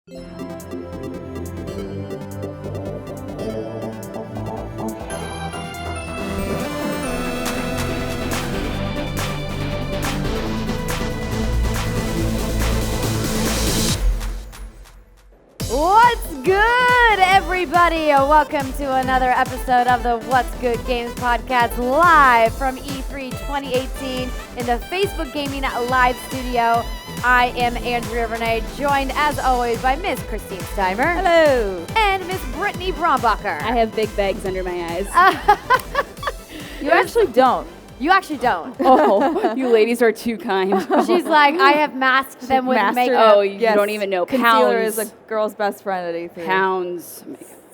What's good, everybody? Welcome to another episode of the What's Good Games podcast, live from E3 2018 in the Facebook Gaming Live studio. I am Andrea Renee, joined as always by Miss Christine Steimer. Hello. And Miss Brittany Brombacher. I have big bags under my eyes. You actually don't. You actually don't. Oh, you ladies are too kind. She's like, I have masked them with makeup. Oh, you don't even know. Concealer Pounds. is a girl's best friend at E3. Pounds.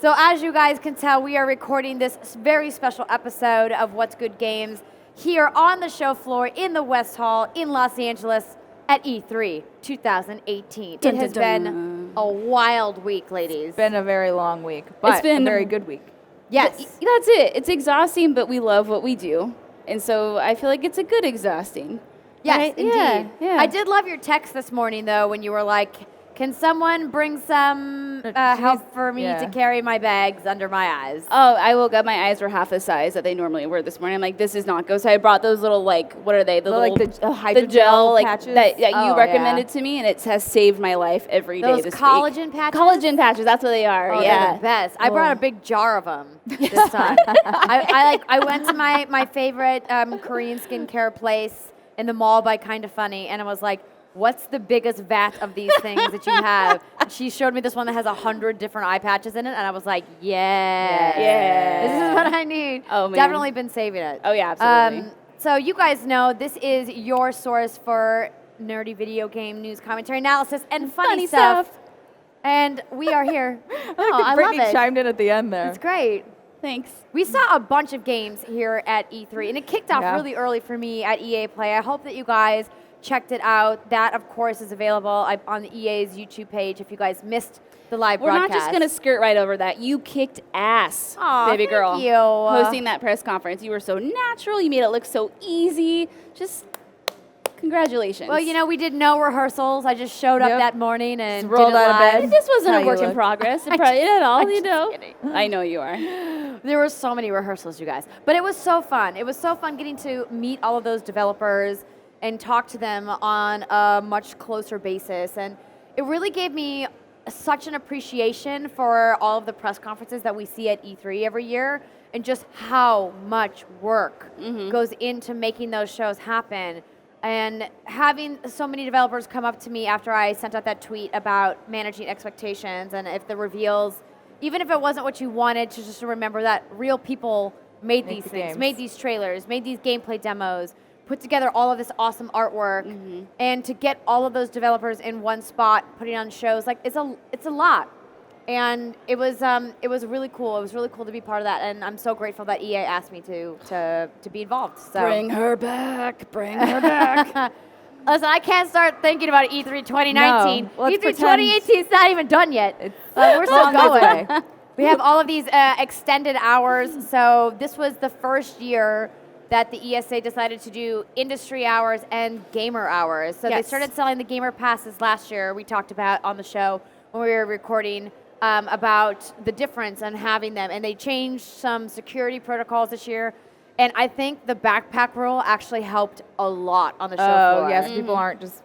So as you guys can tell, we are recording this very special episode of What's Good Games here on the show floor in the West Hall in Los Angeles at E3 2018. Dun, it has dun, dun. been a wild week, ladies. It's been a very long week, but It's been a very good week. Yes. That's it. It's exhausting, but we love what we do. And so I feel like it's a good exhausting. Yes, Right? indeed. Yeah. I did love your text this morning, though, when you were like, can someone bring some help for me to carry my bags under my eyes? Oh, I woke up, my eyes were half the size that they normally were this morning. I'm like, this is not good. So I brought those little, like, what are they? The like little, the hydrogel gel like, patches? that you Oh, recommended to me, and it has saved my life every day Those this collagen week. patches? Collagen patches, that's what they are, Oh, yeah. they're the best. I brought a big jar of them this time. I went to my favorite Korean skincare place in the mall by Kinda Funny, and I was like, what's the biggest vat of these things that you have? She showed me this one that has 100 different eye patches in it, and I was like, yeah. This is what I need. Oh, man. Definitely been saving it. Oh, yeah, absolutely. So you guys know this is your source for nerdy video game news, commentary, analysis, and funny stuff. And we are here. I Brittany love it. chimed in at the end there. It's great. Thanks. We saw a bunch of games here at E3, and it kicked off really early for me at EA Play. I hope that you guys checked it out. That, of course, is available on the EA's YouTube page if you guys missed the live We're broadcast. not just going to skirt right over that. You kicked ass, Aw, baby thank girl. you. Hosting that press conference. You were so natural. You made it look so easy. Just congratulations. Well, you know, we did no rehearsals. I just showed up that morning and Just rolled did it out of live. bed. This wasn't How a you work in look. progress. It probably at all, I'm you just know. kidding. I know you are. There were so many rehearsals, you guys. But it was so fun. It was so fun getting to meet all of those developers and talk to them on a much closer basis. And it really gave me such an appreciation for all of the press conferences that we see at E3 every year and just how much work goes into making those shows happen. And having so many developers come up to me after I sent out that tweet about managing expectations and if the reveals, even if it wasn't what you wanted, to just remember that real people made these things, games. made these trailers, made these gameplay demos, put together all of this awesome artwork, and to get all of those developers in one spot, putting on shows, like it's a lot. And it was really cool. It was really cool to be part of that, and I'm so grateful that EA asked me to be involved. So. Bring her back. Bring her back. Listen, I can't start thinking about E3 2019. No. Let's E3 pretend 2018 is not even done yet. We're still going. We have all of these extended hours. So this was the first year that the ESA decided to do industry hours and gamer hours. So they started selling the gamer passes last year. We talked about on the show when we were recording about the difference in having them. And they changed some security protocols this year. And I think the backpack rule actually helped a lot on the show floor. Oh, yes, people aren't just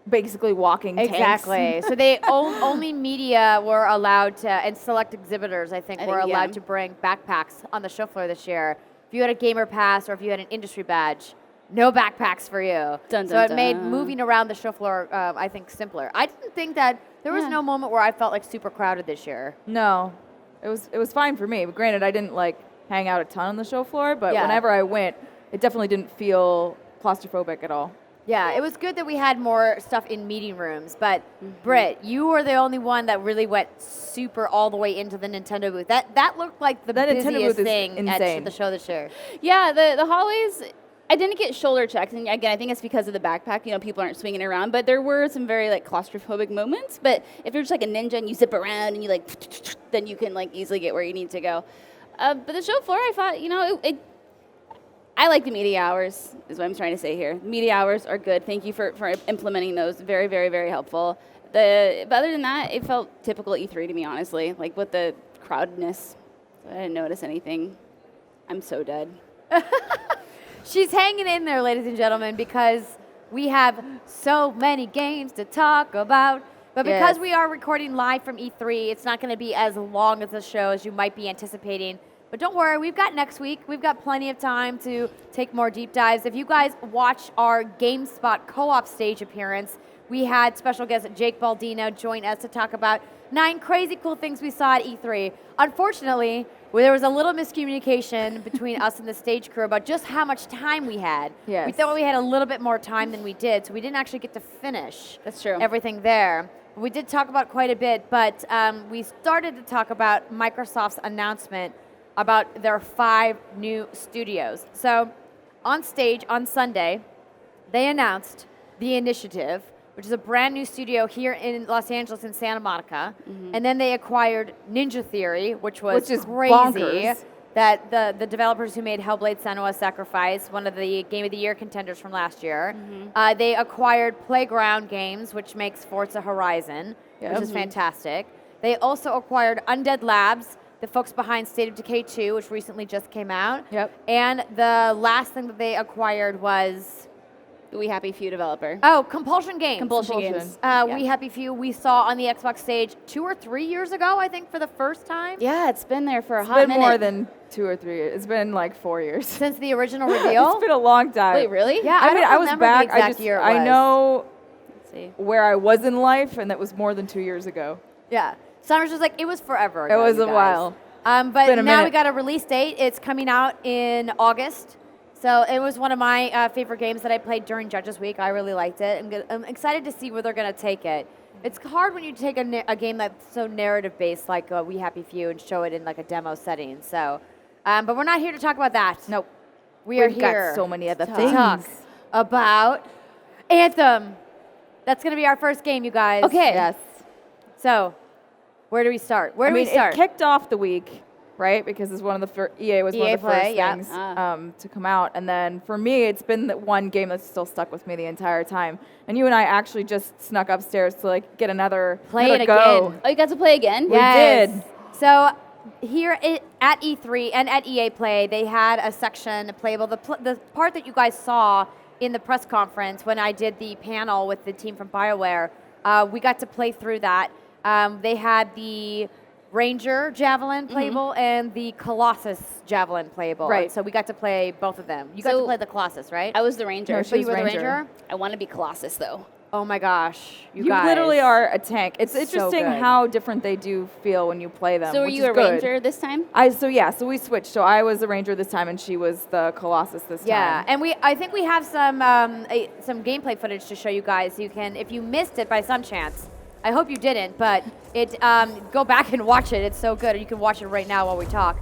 basically walking tanks. Exactly. So they only media were allowed to, and select exhibitors, I think were allowed to bring backpacks on the show floor this year. If you had a gamer pass or if you had an industry badge, no backpacks for you. Dun, dun, so it dun. made moving around the show floor, I think, simpler. I didn't think that there was no moment where I felt like super crowded this year. No, it was fine for me. But granted, I didn't like hang out a ton on the show floor, but whenever I went, it definitely didn't feel claustrophobic at all. Yeah, it was good that we had more stuff in meeting rooms, but Britt, you were the only one that really went super all the way into the Nintendo booth. That looked like the busiest Nintendo booth is thing at insane. the show this year. Yeah, the hallways, I didn't get shoulder checks, and again, I think it's because of the backpack. You know, people aren't swinging around, but there were some very like claustrophobic moments. But if you're just like a ninja and you zip around and you like, then you can like easily get where you need to go. But the show floor, I thought, you know, I like the media hours, is what I'm trying to say here. Media hours are good. Thank you for implementing those. Very, very, very helpful. But other than that, it felt typical E3 to me, honestly. Like with the crowdedness, I didn't notice anything. I'm so dead. She's hanging in there, ladies and gentlemen, because we have so many games to talk about. But because we are recording live from E3, it's not going to be as long as the show as you might be anticipating. But don't worry, we've got next week. We've got plenty of time to take more deep dives. If you guys watch our GameSpot co-op stage appearance, we had special guest Jake Baldino join us to talk about 9 crazy cool things we saw at E3. Unfortunately, there was a little miscommunication between us and the stage crew about just how much time we had. Yes. We thought we had a little bit more time than we did, so we didn't actually get to finish That's true. everything there. We did talk about quite a bit, but we started to talk about Microsoft's announcement about their 5 new studios. So on stage on Sunday, they announced The Initiative, which is a brand new studio here in Los Angeles in Santa Monica. And then they acquired Ninja Theory, which is crazy. Bonkers. That the developers who made Hellblade: Senua's Sacrifice, one of the Game of the Year contenders from last year, they acquired Playground Games, which makes Forza Horizon, which is fantastic. They also acquired Undead Labs, the folks behind State of Decay 2, which recently just came out. And the last thing that they acquired was... The We Happy Few developer. Oh, Compulsion Games. Compulsion Games. We Happy Few we saw on the Xbox stage 2 or 3 years ago, I think, for the first time. Yeah, it's been there for a hot It's been minute. more than 2 or 3 years. It's been like 4 years. Since the original reveal? It's been a long time. Wait, really? Yeah, I mean, don't I was remember back. the exact year it I was. know Let's see. where I was in life, and that was more than 2 years ago. Yeah. Summer's just like, it was forever ago, It was you a guys. while. But been a now we minute. got a release date. It's coming out in August. So it was one of my favorite games that I played during Judges Week. I really liked it. I'm excited to see where they're going to take it. It's hard when you take a game that's so narrative-based like We Happy Few and show it in like a demo setting. So, but we're not here to talk about that. Nope. We are We've here got so many other to things. talk about Anthem. That's going to be our first game, you guys. Okay. Yes. So, where do we start? Where do we start? It kicked off the week, right? Because it's one of the EA was one EA of the first Play, yeah. things to come out. And then for me, it's been the one game that's still stuck with me the entire time. And you and I actually just snuck upstairs to like get another Play it go. again. Oh, you got to play again? Yes. did. So here at E3 and at EA Play, they had a section playable. The part that you guys saw in the press conference when I did the panel with the team from BioWare, we got to play through that. They had the Ranger Javelin playable and the Colossus Javelin playable. Right. And so we got to play both of them. You got to play the Colossus, right? I was the Ranger. No, So you she's were the Ranger. Ranger? I want to be Colossus, though. Oh my gosh. You You guys. literally are a tank. It's So interesting good. how different they do feel when you play them. So were which you is a good. Ranger this time? So we switched. So I was the Ranger this time, and she was the Colossus this Yeah, time. and I think we have some gameplay footage to show you guys. You can, if you missed it by some chance, I hope you didn't, but go back and watch it. It's so good. You can watch it right now while we talk.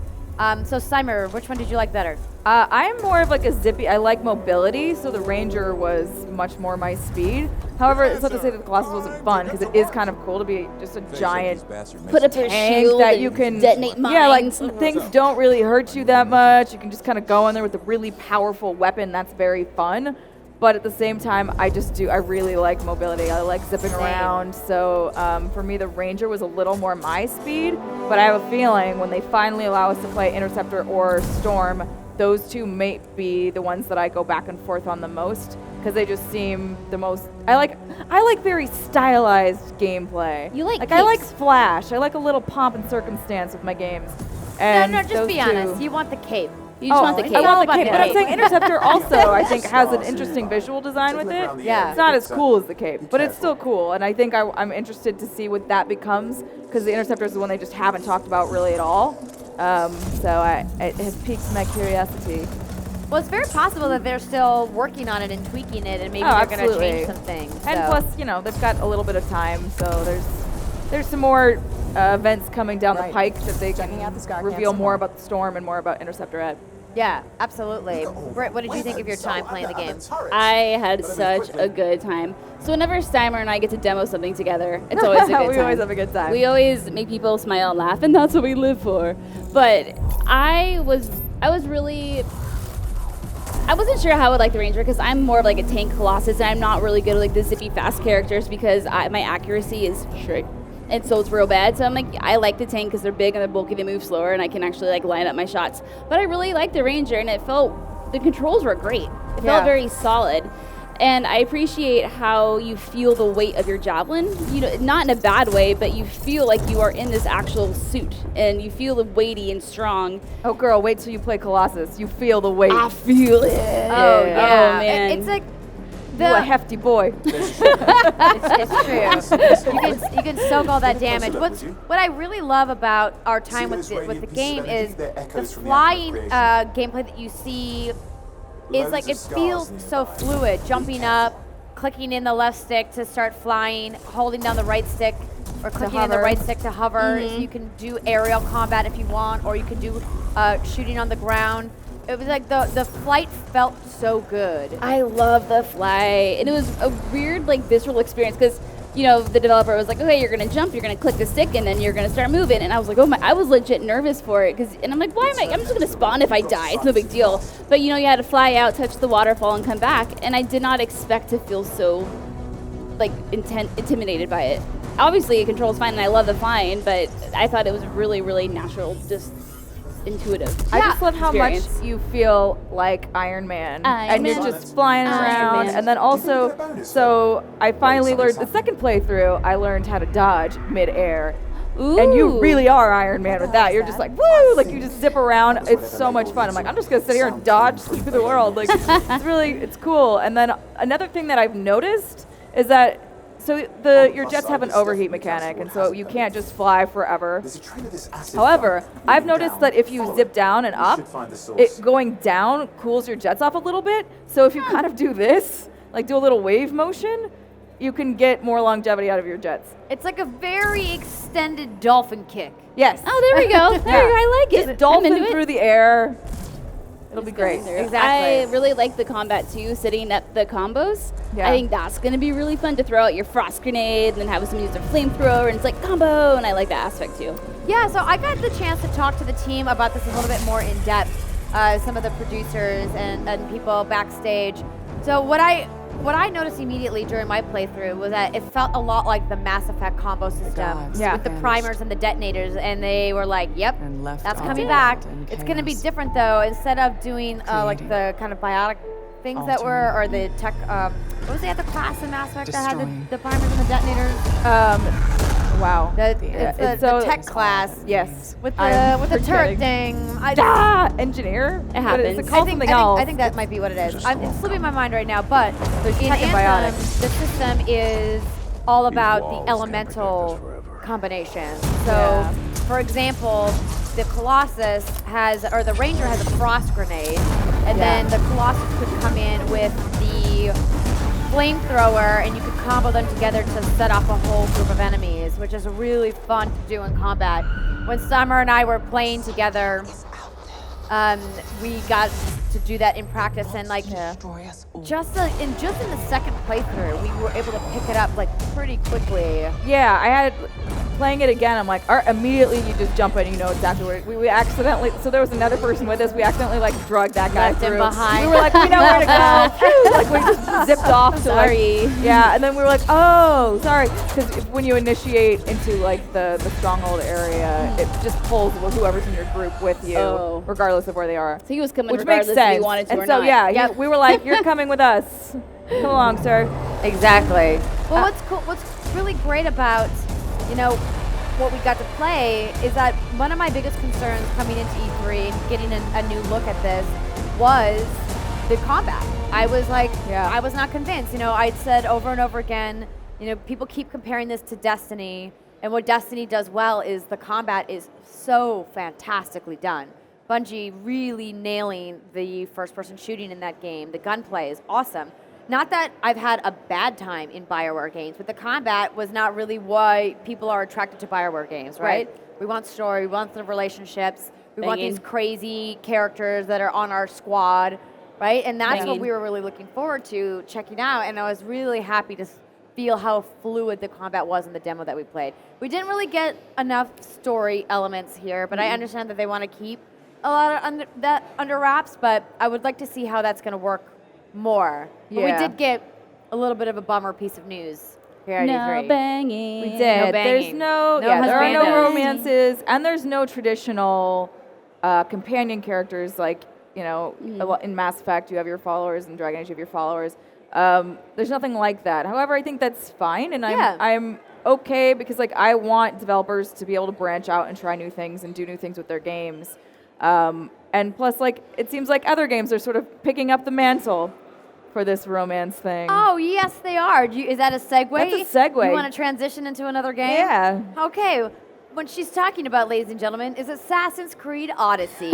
So Cymer, which one did you like better? I'm more of like a zippy. I like mobility, so the Ranger was much more my speed. However, it's not to say that the Colossus wasn't fun, because it is kind of cool to be just a giant Put up your tank shield that and you can detonate mines. Yeah, like things don't really hurt you that much. You can just kind of go in there with a really powerful weapon. That's very fun. But at the same time, I really like mobility. I like zipping around. So for me, the Ranger was a little more my speed. But I have a feeling when they finally allow us to play Interceptor or Storm, those two may be the ones that I go back and forth on the most, because they just seem the most. I like very stylized gameplay. You like I like capes. flash. I like a little pomp and circumstance with my games. And No, just those be two- honest. You want the cape. You just want the it's cape. I want the about cape, the but I'm cape. saying Interceptor also, I think, has an interesting visual design with it. Yeah. It's not as cool as the cape, but it's still cool, and I think I'm interested to see what that becomes, because the Interceptor is the one they just haven't talked about really at all. So it has piqued my curiosity. Well, it's very possible that they're still working on it and tweaking it, and maybe Oh, they're going to absolutely. change some things. And so. plus, they've got a little bit of time, so there's some more events coming down the pike that they can reveal more about the Storm and more about Interceptor Ed. Yeah, absolutely. Britt, what did you think of your time playing the game? I had such a good time. So whenever Steimer and I get to demo something together, it's always a good time. We always have a good time. We always make people smile and laugh, and that's what we live for. But I was really I wasn't sure how I would like the Ranger because I'm more of like a tank Colossus, and I'm not really good at like the zippy fast characters because my accuracy is shit. And so it's real bad. So I'm like, I like the tank because they're big and they're bulky, they move slower, and I can actually like line up my shots. But I really like the Ranger, and the controls were great. It felt very solid. And I appreciate how you feel the weight of your javelin. You know, not in a bad way, but you feel like you are in this actual suit, and you feel weighty and strong. Oh, girl, wait till you play Colossus. You feel the weight. I feel it. Oh, yeah. Oh, man. It's like You a hefty boy. it's true. You can soak all that damage. What I really love about our time with the game is the flying gameplay that you see is like it feels so fluid. Jumping up, clicking in the left stick to start flying, holding down the right stick, or clicking in the right stick to hover. So you can do aerial combat if you want, or you can do shooting on the ground. It was like the flight felt so good. I love the fly, and it was a weird, like, visceral experience because, you know, the developer was like, okay, you're gonna jump, you're gonna click the stick, and then you're gonna start moving. And I was like, oh my, I was legit nervous for it and I'm like, why am I'm just gonna spawn if I die. It's no big deal. But you know, you had to fly out, touch the waterfall, and come back. And I did not expect to feel so, like, intimidated by it. Obviously, it controls fine, and I love the flying, but I thought it was really, really natural, just intuitive. I just love how much experience. you feel like Iron Man. And you're Man. just flying around. Man. And then also, so I finally learned, the second playthrough, I learned how to dodge mid-air. Ooh. And you really are Iron Man with that. You're just like, woo! Like, you just zip around. It's so much fun. I'm like, I'm just going to sit here and dodge through the world. Like, it's cool. And then another thing that I've noticed is that so your jets have an overheat mechanic, and so you can't just fly forever. However, I've noticed that if you zip down and up, it going down cools your jets off a little bit. So if you kind of do this, like do a little wave motion, you can get more longevity out of your jets. It's like a very extended dolphin kick. Yes. Oh, there we go. There we go. I like it. Just dolphin I'm into through it. the air. It'll be great. Exactly. I really like the combat too, setting up the combos. Yeah. I think that's going to be really fun to throw out your frost grenade and then have someone use their flamethrower, and it's like combo, and I like that aspect too. Yeah, so I got the chance to talk to the team about this a little bit more in depth. Some of the producers and people backstage. So what I noticed immediately during my playthrough was that it felt a lot like the Mass Effect combo system with the primers and the detonators, and they were like, yep, that's coming back. It's going to be different though. Instead of doing like the kind of biotic things that were, or the tech, what was the other class in Mass Effect that had the primers and the detonators? Wow. It's the tech class. Yes. With the turret thing. Engineer? It happens. It's called something else. I think that might be what it is. It's slipping my mind right now, but There's in tech and Anthem, biotics. the system is all about the elemental combination. So, for example, the Colossus the Ranger has a frost grenade, and then the Colossus could come in with the flamethrower, and you could combo them together to set off a whole group of enemies, which is really fun to do in combat. When Summer and I were playing together, we got to do that in practice, and like just in the second playthrough, we were able to pick it up like pretty quickly. Yeah, I had playing it again. I'm like, immediately you just jump in, you know exactly where we accidentally. So there was another person with us. We accidentally like drugged that guy Left him through. behind. We were like, we know where to go. Phew, like we just zipped off. To, Sorry. Yeah, and then we were like, oh, sorry, because when you initiate into like the stronghold area, it just pulls whoever's in your group with you, regardless of where they are. So he was coming Which regardless makes sense. if he wanted to and or so, not. yeah, we were like, you're coming with us. Come along, sir. Exactly. Well, what's really great about, what we got to play is that one of my biggest concerns coming into E3 and getting a new look at this was the combat. I was like, I was not convinced. I'd said over and over again, people keep comparing this to Destiny, and what Destiny does well is the combat is so fantastically done. Bungie really nailing the first-person shooting in that game. The gunplay is awesome. Not that I've had a bad time in BioWare games, but the combat was not really why people are attracted to BioWare games, right? We want story, we want the relationships, we want these crazy characters that are on our squad, right? And that's what we were really looking forward to checking out, and I was really happy to feel how fluid the combat was in the demo that we played. We didn't really get enough story elements here, but I understand that they want to keep a lot of that under wraps, but I would like to see how that's going to work more. But Yeah. we did get a little bit of a bummer piece of news here at No E3. banging. We did. No There's banging. no, No there are no husbandos. romances, and there's no traditional companion characters like, in Mass Effect you have your followers, and Dragon Age you have your followers. There's nothing like that. However, I think that's fine, and Yeah. I'm okay because like I want developers to be able to branch out and try new things and do new things with their games. And plus, like, it seems like other games are sort of picking up the mantle for this romance thing. Oh, yes, they are. Is that a segue? That's a segue. You want to transition into another game? Yeah. Okay. What she's talking about, ladies and gentlemen, is Assassin's Creed Odyssey.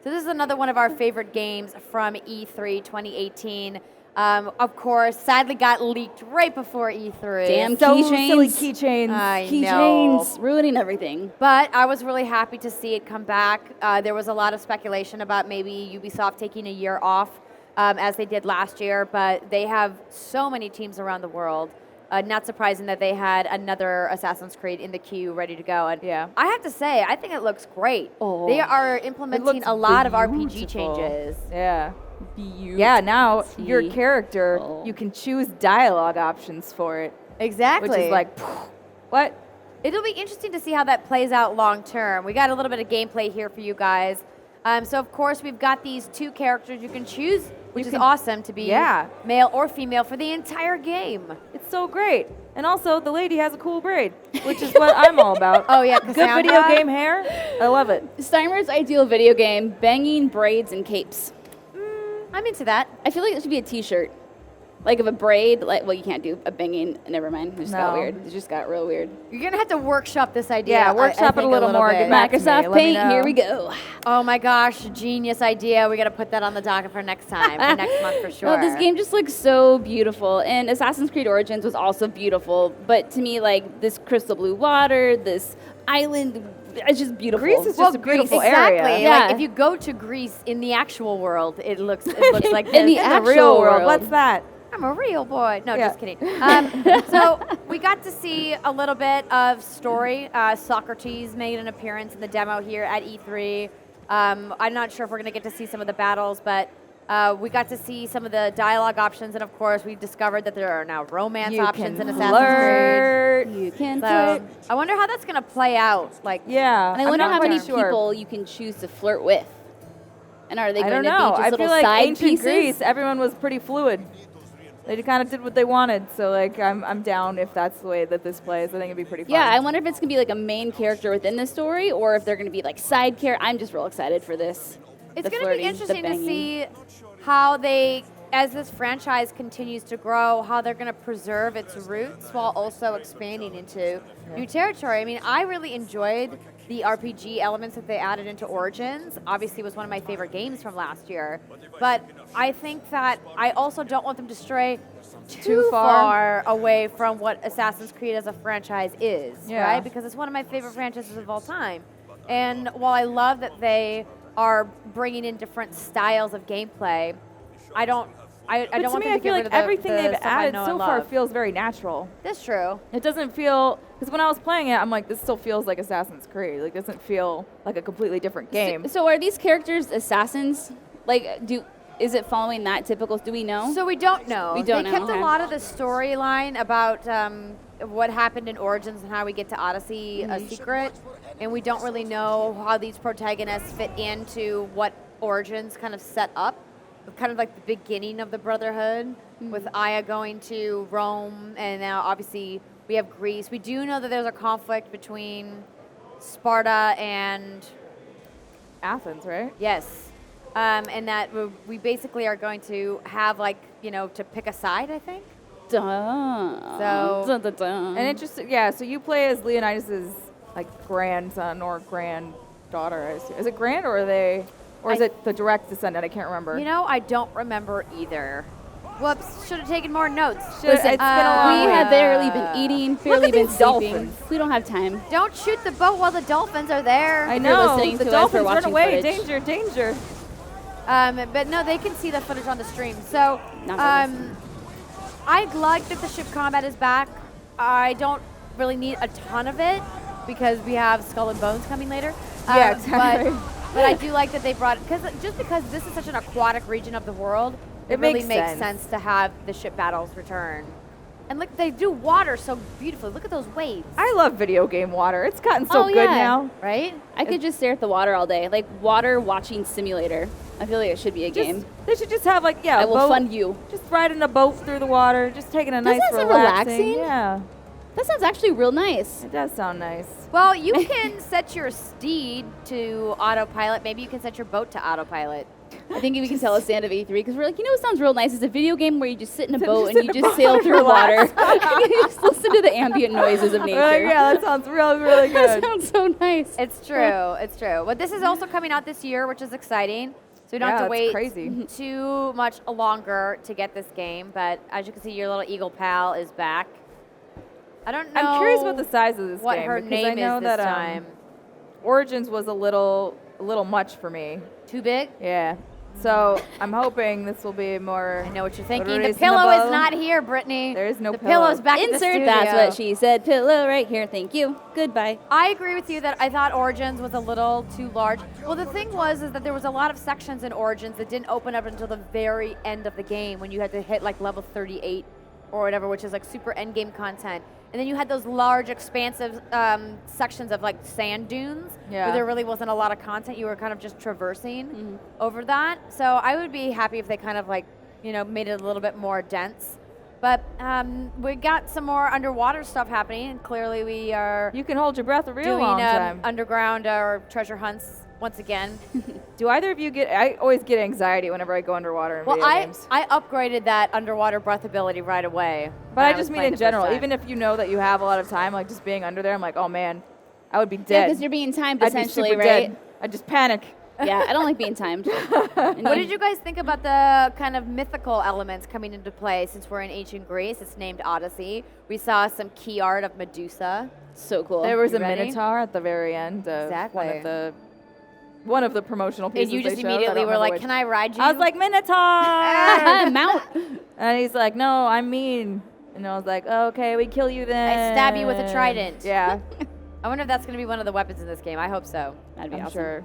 So this is another one of our favorite games from E3 2018. Of course, sadly got leaked right before E3. Damn So keychains. silly keychains. I know. Keychains ruining everything. But I was really happy to see it come back. There was a lot of speculation about maybe Ubisoft taking a year off, as they did last year, but they have so many teams around the world. Not surprising that they had another Assassin's Creed in the queue ready to go. And Yeah. I have to say, I think it looks great. Oh. They are It implementing looks a lot of RPG beautiful. changes. Yeah. Beautiful. Yeah, now your character, Oh. you can choose dialogue options for it, Exactly. which is like, what? It'll be interesting to see how that plays out long term. We got a little bit of gameplay here for you guys. So of course we've got these two characters you can choose, which is awesome to be Yeah. male or female for the entire game. It's so great. And also, the lady has a cool braid, which is what I'm all about. Oh yeah, Good video Cassandra. game hair. I love it. Steimer's ideal video game: banging braids and capes. I'm into that. I feel like it should be a T-shirt, like of a braid. Like, well, you can't do a banging. Never mind. It just got No. weird. It just got real weird. You're gonna have to workshop this idea. Yeah, I workshop it think a little more, bit. get back to me, Microsoft let me Paint. know. Here we go. Oh my gosh, genius idea. We gotta put that on the docket for next time, for next month for sure. Oh, this game just looks so beautiful, and Assassin's Creed Origins was also beautiful. But to me, like this crystal blue water, this island, it's just beautiful. Greece is just a beautiful exactly. area. Yeah. Like if you go to Greece in the actual world, it looks like In this. the In the actual real world, world. what's that? I'm a real boy. No, Yeah. just kidding. So we got to see a little bit of story. Socrates made an appearance in the demo here at E3. I'm not sure if we're going to get to see some of the battles, but we got to see some of the dialogue options, and of course, we discovered that there are now romance options in Assassin's flirt. You can Creed. flirt. So I wonder how that's going to play out. Like, Yeah. And I I'm wonder not how many quite sure. people you can choose to flirt with. And are they I going don't to know. be just I little feel like side ancient pieces? Greece, everyone was pretty fluid. They kind of did what they wanted. So like, I'm down if that's the way that this plays. I think it'd be pretty fun. Yeah, I wonder if it's going to be like a main character within the story, or if they're going to be like side character. I'm just real excited for this. it's The going to be flirting, the interesting to banging. see how they, as this franchise continues to grow, how they're going to preserve its roots while also expanding into new territory. I mean, I really enjoyed the RPG elements that they added into Origins. Obviously, it was one of my favorite games from last year. But I think that I also don't want them to stray too far away from what Assassin's Creed as a franchise is, Yeah. right? Because it's one of my favorite franchises of all time. And while I love that they are bringing in different styles of gameplay, I don't But want to them me, to I get feel rid like of the, everything the they've stuff I added know so and far love. feels very natural. That's true. It doesn't feel, because when I was playing it, I'm like, this still feels like Assassin's Creed. Like, it doesn't feel like a completely different game. So are these characters assassins? Like, is it following that typical? Do we know? So we don't know. We don't they know, kept okay. a lot of the storyline about what happened in Origins and how we get to Odyssey a secret, and we don't really know how these protagonists fit into what Origins kind of set up, kind of like the beginning of the Brotherhood, with Aya going to Rome, and now obviously we have Greece. We do know that there's a conflict between Sparta and Athens, right? yes. And that we basically are going to have, like, to pick a side, I think. Dun. So- Dun, dun, dun. And interesting, yeah, so you play as Leonidas's, like, grandson or granddaughter, I assume. Is it grand, or is it the direct descendant? I can't remember. I don't remember either. Whoops, should have taken more notes. Listen, it's been a long we week. have barely been eating, barely been these sleeping. dolphins. We don't have time. Don't shoot the boat while the dolphins are there. I If you're know, listening the to us, we're dolphins run watching away. footage. Danger, danger. But no, they can see the footage on the stream. So, Not really. I like that the ship combat is back. I don't really need a ton of it because we have Skull and Bones coming later. Yeah, exactly. But I do like that they brought, because this is such an aquatic region of the world, it really makes sense to have the ship battles return. And look, they do water so beautifully. Look at those waves. I love video game water. It's gotten so good now. Right? I could just stare at the water all day. Like water watching simulator. I feel like it should be a game. They should just have like, I will fund you. Just riding a boat through the water, just taking a nice that sound relaxing? Yeah. That sounds actually real nice. It does sound nice. Well, you can set your steed to autopilot. Maybe you can set your boat to autopilot. I think we can tell a stand of E3 because we're like, what sounds real nice? It's a video game where you just sit in a boat and you just sail through water. And you just listen to the ambient noises of nature. Yeah, that sounds really, really good. That sounds so nice. It's true. It's true. But this is also coming out this year, which is exciting. So we don't have to wait too much longer to get this game. But as you can see, your little eagle pal is back. I don't know. I'm curious about the size of this what game. her name is this time. Origins was a little much for me. Too big? Yeah. So I'm hoping this will be more. I know what you're thinking. The reasonable. pillow is not here, Brittany. There is no the pillow. Pillow's back in the Insert, studio. that's what she said. Pillow right here. Thank you. Goodbye. I agree with you that I thought Origins was a little too large. Well, the thing is that there was a lot of sections in Origins that didn't open up until the very end of the game when you had to hit like level 38 or whatever, which is like super end game content. And then you had those large, expansive sections of like sand dunes where there really wasn't a lot of content. You were kind of just traversing over that. So I would be happy if they kind of like, made it a little bit more dense. But we got some more underwater stuff happening, and clearly we are. You can hold your breath a real doing long time. Underground or treasure hunts once again. Do either of you get? I always get anxiety whenever I go underwater in video games. I upgraded that underwater breath ability right away. But I just mean in general, even if you know that you have a lot of time, like just being under there, I'm like, oh man, I would be dead. Yeah, because you're being timed I'd essentially, be super right? Dead. I'd just panic. Yeah, I don't like being timed. What did you guys think about the kind of mythical elements coming into play since we're in ancient Greece? It's named Odyssey. We saw some key art of Medusa. So cool. There was You a ready? Minotaur at the very end of Exactly. one of the promotional pieces. And you just they showed. immediately were like, can I ride you? I was like, Minotaur! Mount. And he's like, no, I'm mean. And I was like, okay, we kill you then. I stab you with a trident. Yeah. I wonder if that's going to be one of the weapons in this game. I hope so. That'd be I'm awesome. sure.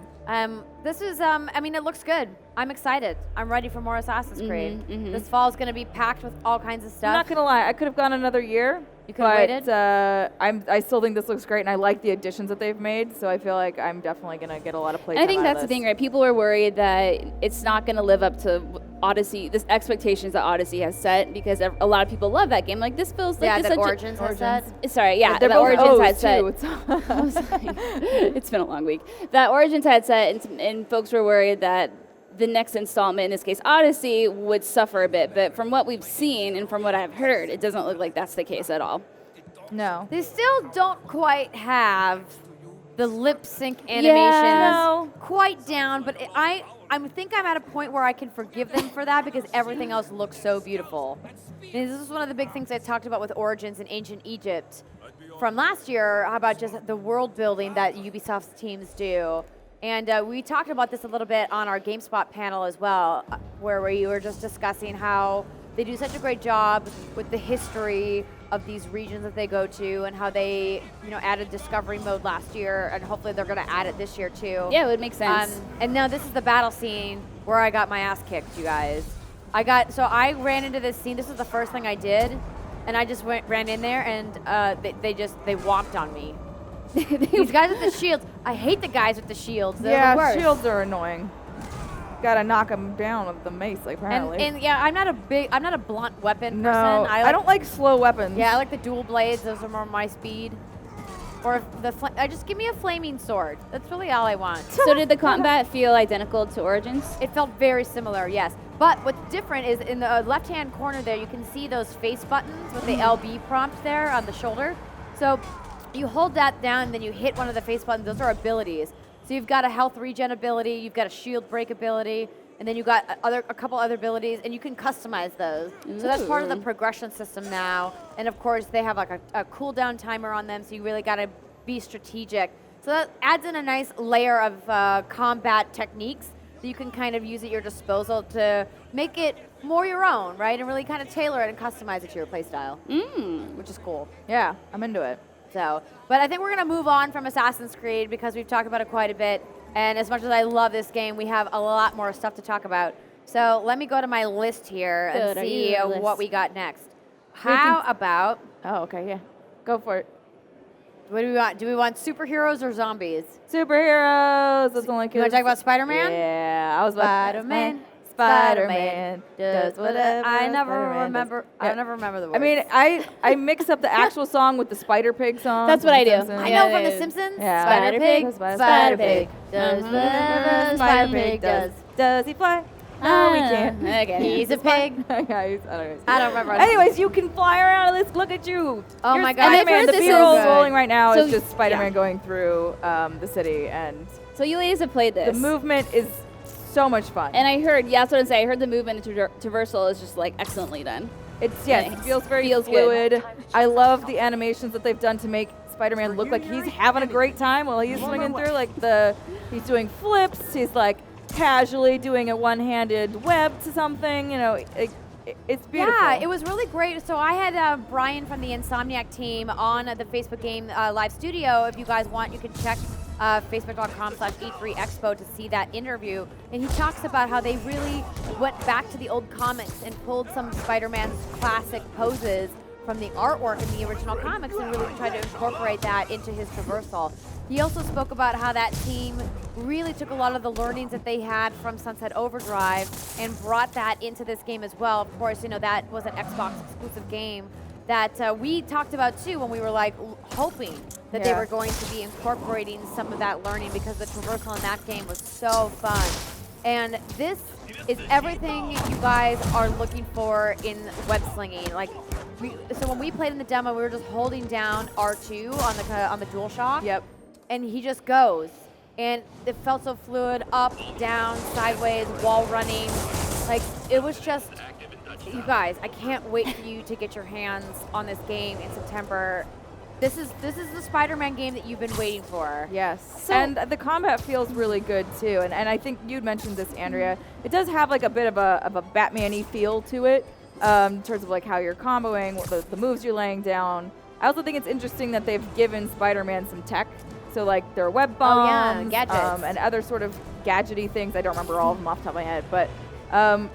This is, it looks good. I'm excited. I'm ready for more Assassin's Creed. This fall is going to be packed with all kinds of stuff. I'm not going to lie. I could have gone another year. You could have waited? I still think this looks great, and I like the additions that they've made, so I feel like I'm definitely going to get a lot of playtime. I think out that's of the this. thing, right? People are worried that it's not going to live up to Odyssey, this expectations that Odyssey has set, because a lot of people love that game. Like, this feels like that Origins has set. Sorry, yeah, They're that both Origins O's, had set. too. It's been a long week. That Origins had set, and folks were worried that the next installment, in this case Odyssey, would suffer a bit. But from what we've seen and from what I've heard, it doesn't look like that's the case at all. No. They still don't quite have the lip sync animations quite down, but I think I'm at a point where I can forgive them for that because everything else looks so beautiful. And this is one of the big things I talked about with Origins in Ancient Egypt from last year, about just the world building that Ubisoft's teams do. And we talked about this a little bit on our GameSpot panel as well, where we were just discussing how they do such a great job with the history of these regions that they go to, and how they, added discovery mode last year, and hopefully they're going to add it this year too. Yeah, it would make sense. And now this is the battle scene where I got my ass kicked, you guys. I ran into this scene. This was the first thing I did, and I just ran in there, and they walked on me. These guys with the shields. I hate the guys with the shields. They're the worst. Shields are annoying. Gotta knock them down with the mace, like, apparently. And I'm not a blunt weapon no, person. I don't like slow weapons. Yeah, I like the dual blades. Those are more my speed. Or if just give me a flaming sword. That's really all I want. So did the combat feel identical to Origins? It felt very similar, yes. But what's different is in the left-hand corner there, you can see ththose face buttons with the LB prompt there on the shoulder. So you hold that down, and then you hit one of the face buttons. Those are abilities. So you've got a health regen ability, you've got a shield break ability, and then you've got a couple other abilities, and you can customize those. So that's part of the progression system now. And of course, they have like a cooldown timer on them, so you really got to be strategic. So that adds in a nice layer of combat techniques that you can kind of use at your disposal to make it more your own, right? And really kind of tailor it and customize it to your playstyle, which is cool. Yeah, I'm into it. So, but I think we're going to move on from Assassin's Creed because we've talked about it quite a bit. And as much as I love this game, we have a lot more stuff to talk about. So let me go to my list here and see what we got next. How about... Oh, okay, yeah. Go for it. What do we want? Do we want superheroes or zombies? Superheroes. That's only You want to talk about Spider-Man? Yeah, I was about Spider-Man. Spider-Man does whatever. I never Spider-Man remember. does. I never remember the words. I mean, I mix up the actual song with the Spider Pig song. That's what from I The do. Simpsons. I know from The Simpsons. Yeah. Spider Pig. Spider Pig does whatever Spider Pig does. Does he fly? No, we can't. Okay. He's a pig. Yeah, I don't remember. Anyways, you can fly around. Let's look at you. Oh You're my God. Spider-Man. I've heard The this B-roll is- rolling right now So, is just Spider-Man yeah. going through the city, and So you ladies have played this. the movement is so much fun. And I heard, yeah, that's what I say. I heard the movement and traversal is just like excellently done. It feels very fluid. I love the animations that they've done to make Spider-Man look like he's having a great time while he's swinging through. Like he's doing flips. He's like casually doing a one-handed web to something. You know, it's beautiful. Yeah, it was really great. So I had Brian from the Insomniac team on the Facebook Game Live Studio. If you guys want, you can check facebook.com/E3Expo to see that interview. And he talks about how they really went back to the old comics and pulled some Spider-Man's classic poses from the artwork in the original comics and really tried to incorporate that into his traversal. He also spoke about how that team really took a lot of the learnings that they had from Sunset Overdrive and brought that into this game as well. Of course, you know, that was an Xbox exclusive game that we talked about too when we were like hoping that they were going to be incorporating some of that learning, because the traversal in that game was so fun. And this is everything you guys are looking for in web slinging. Like, so when we played in the demo, we were just holding down R2 on the DualShock. Yep. And he just goes. And it felt so fluid, up, down, sideways, wall running. Like, it was just, you guys, I can't wait for you to get your hands on this game in September. This is the Spider-Man game that you've been waiting for. Yes, and the combat feels really good too. And I think you'd mentioned this, Andrea. It does have like a bit of a Batman-y feel to it, in terms of like how you're comboing, the moves you're laying down. I also think it's interesting that they've given Spider-Man some tech. So like their web bombs, gadgets. and other sort of gadgety things. I don't remember all of them off the top of my head, but then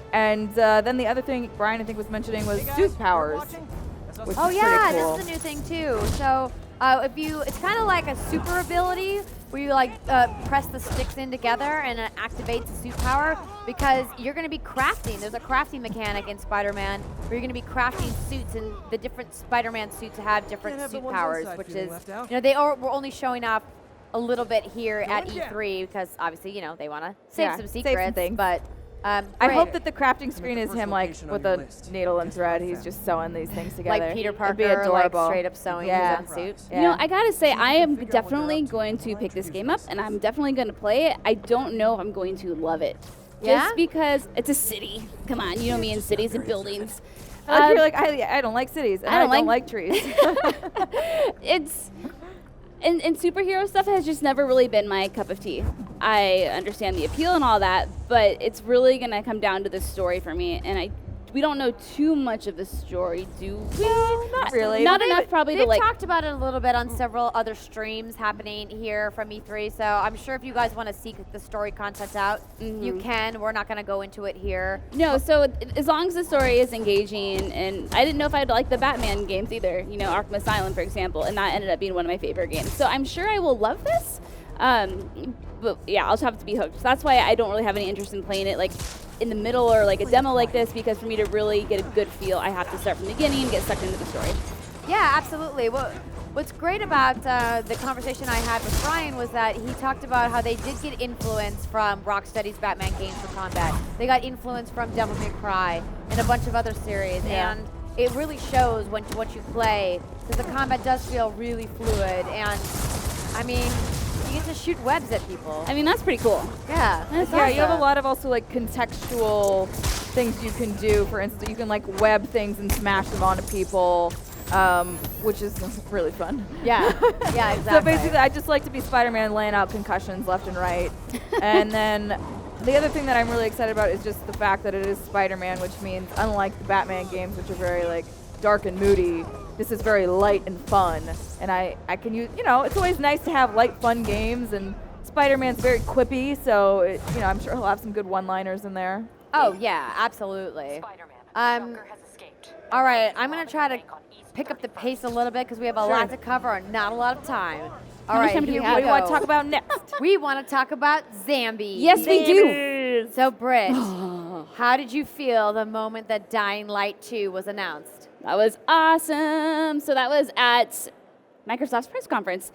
the other thing Brian I think was mentioning was suit powers. Which Oh is yeah, pretty cool. this is a new thing too. So it's kind of like a super ability where you like press the sticks in together and it activates the suit power, because you're going to be crafting. There's a crafting mechanic in Spider-Man where you're going to be crafting suits, and the different Spider-Man suits have different suit powers, which is, you know, we're only showing off a little bit here at E3 because obviously, you know, they want to save some secrets, things. but I hope that the crafting screen is him like with a needle and thread. He's just sewing these things together. like Peter It'd Parker, be like adorable. straight up sewing Yeah. his own suit. Yeah. You know, I gotta say, I am definitely going to pick this game up, and I'm definitely going to play it. I don't know if I'm going to love it. Yeah? Just because it's a city. Come on, you know me in cities and buildings. You're like, I don't like cities, and I don't like trees. It's and superhero stuff has just never really been my cup of tea. I understand the appeal and all that, but it's really gonna come down to the story for me, and we don't know too much of the story, do we? No, not really. Not enough probably to They've like. talked about it a little bit on several other streams happening here from E3, so I'm sure if you guys want to seek the story content out, you can. We're not going to go into it here. No, so as long as the story is engaging, and I didn't know if I'd like the Batman games either, you know, Arkham Asylum, for example, and that ended up being one of my favorite games. So I'm sure I will love this, but yeah, I'll just have to be hooked. So that's why I don't really have any interest in playing it like in the middle or like a demo like this, because for me to really get a good feel, I have to start from the beginning and get sucked into the story. Yeah, absolutely. What's great about the conversation I had with Brian was that he talked about how they did get influence from Rocksteady's Batman games for combat. They got influence from Devil May Cry and a bunch of other series, and it really shows once you play, because the combat does feel really fluid, and I mean, you get to shoot webs at people. I mean, that's pretty cool. Yeah. That's Yeah, you have a awesome. lot of also like contextual things you can do. For instance, you can like web things and smash them onto people, which is really fun. Yeah, yeah, exactly. So basically, I just like to be Spider-Man laying out concussions left and right. And then the other thing that I'm really excited about is just the fact that it is Spider-Man, which means unlike the Batman games, which are very like dark and moody, this is very light and fun. And I can use, you know, it's always nice to have light, fun games, and Spider-Man's very quippy, so I'm sure he'll have some good one-liners in there. Oh yeah, absolutely. Spider-Man no longer has escaped. All right, I'm gonna try to pick up the pace a little bit because we have a lot to cover and not a lot of time. All much right, time do we here have? What do you want to go. talk about next? We want to talk about Zambi. Yes, we do. So, Britt, how did you feel the moment that Dying Light 2 was announced? That was awesome. So that was at Microsoft's press conference.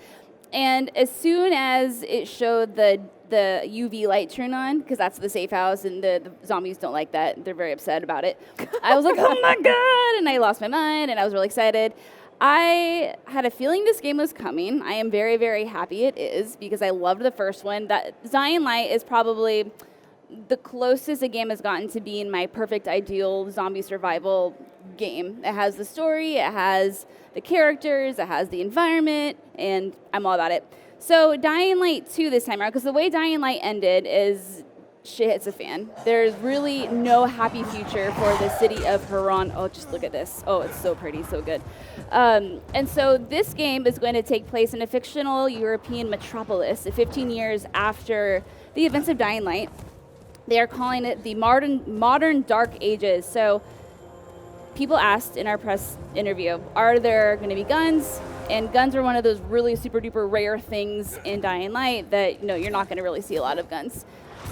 And as soon as it showed the UV light turn on, because that's the safe house, and the zombies don't like that. They're very upset about it. I was like, oh my God, and I lost my mind, and I was really excited. I had a feeling this game was coming. I am very, very happy it is, because I loved the first one. That Dying Light is probably the closest a game has gotten to being my perfect ideal zombie survival game. It has the story, it has the characters, it has the environment, and I'm all about it. So Dying Light 2 this time around, because the way Dying Light ended is shit hits a fan. There's really no happy future for the city of Haran. Oh, just look at this. Oh, it's so pretty, so good. And so this game is going to take place in a fictional European metropolis 15 years after the events of Dying Light. They are calling it the modern Dark Ages. So people asked in our press interview, are there going to be guns? And guns are one of those really super duper rare things in Dying Light that you're not going to really see a lot of guns.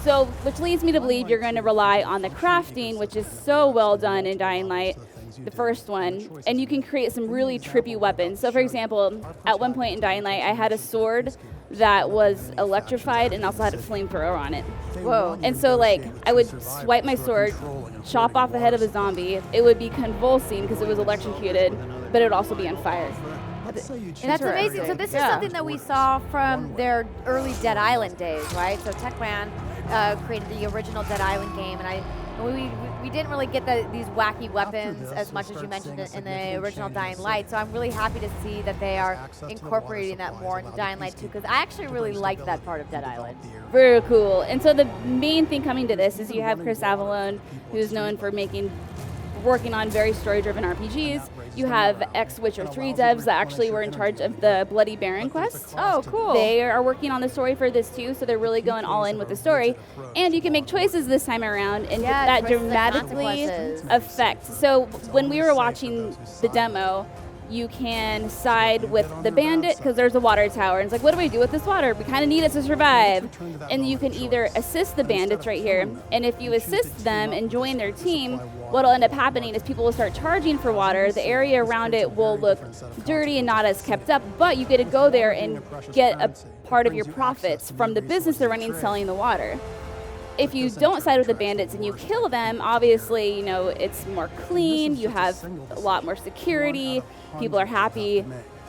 So, which leads me to believe you're going to rely on the crafting, which is so well done in Dying Light, the first one, and you can create some really trippy weapons. So, for example, at one point in Dying Light, I had a sword that was electrified and also had a flamethrower on it. Whoa. And so, I would swipe my sword, chop off the head of a zombie. It would be convulsing because it was electrocuted, but it would also be on fire. And that's amazing. So this is something that we saw from their early Dead Island days, right? So Techland created the original Dead Island game, and we didn't really get these wacky weapons as much as you mentioned in the original Dying Light. So I'm really happy to see that they are incorporating that more into Dying Light 2, because I actually really liked that part of Dead Island. Very cool. And so the main thing coming to this is you have Chris Avellone, who's known for working on very story-driven RPGs. You have ex-Witcher 3 devs that actually were in charge of the Bloody Baron quest. Oh, cool. They are working on the story for this too, so they're really going all in with the story. And you can make choices this time around and that dramatically affect. So when we were watching the demo, you can side with the bandit because there's a water tower. And it's like, what do we do with this water? We kind of need it to survive. And you can either assist the bandits right here. And if you assist them and join their team, what'll end up happening is people will start charging for water. The area around it will look dirty and not as kept up, but you get to go there and get a part of your profits from the business they're running selling the water. If you don't side with the bandits and you kill them, obviously, it's more clean, you have a lot more security, people are happy,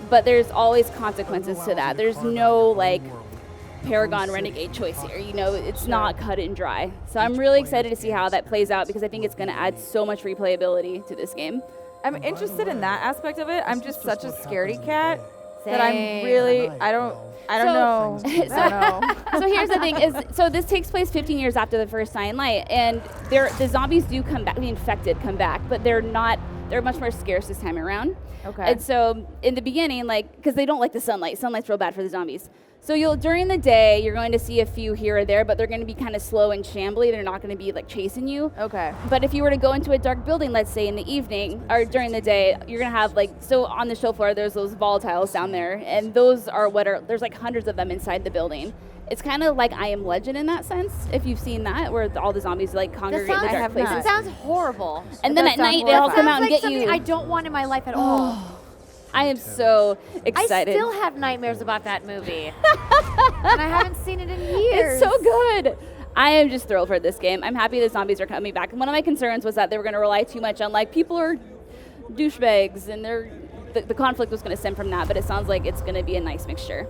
but there's always consequences to that. There's no, Paragon Renegade choice here. It's not cut and dry. So I'm really excited to see how that plays out because I think it's going to add so much replayability to this game. I'm interested in that aspect of it. I'm just such a scaredy cat that Same. I'm really, I don't know. So here's the thing: so this takes place 15 years after the first Dying Light, and the zombies do come back. The infected come back, but they're much more scarce this time around. Okay. And so in the beginning, because they don't like the sunlight. Sunlight's real bad for the zombies. So during the day, you're going to see a few here or there, but they're going to be kind of slow and shambly. They're not going to be chasing you. Okay. But if you were to go into a dark building, let's say in the evening or during the day, you're going to have so on the show floor, there's those volatiles down there, and those are there's hundreds of them inside the building. It's kind of like I Am Legend in that sense, if you've seen that, where all the zombies congregate in the dark places. It sounds horrible. And then at night, they all come out and get you. I don't want in my life at all. I am so excited. I still have nightmares about that movie. And I haven't seen it in years. It's so good. I am just thrilled for this game. I'm happy the zombies are coming back. And one of my concerns was that they were going to rely too much on people are douchebags and the conflict was going to stem from that, but it sounds like it's going to be a nice mixture.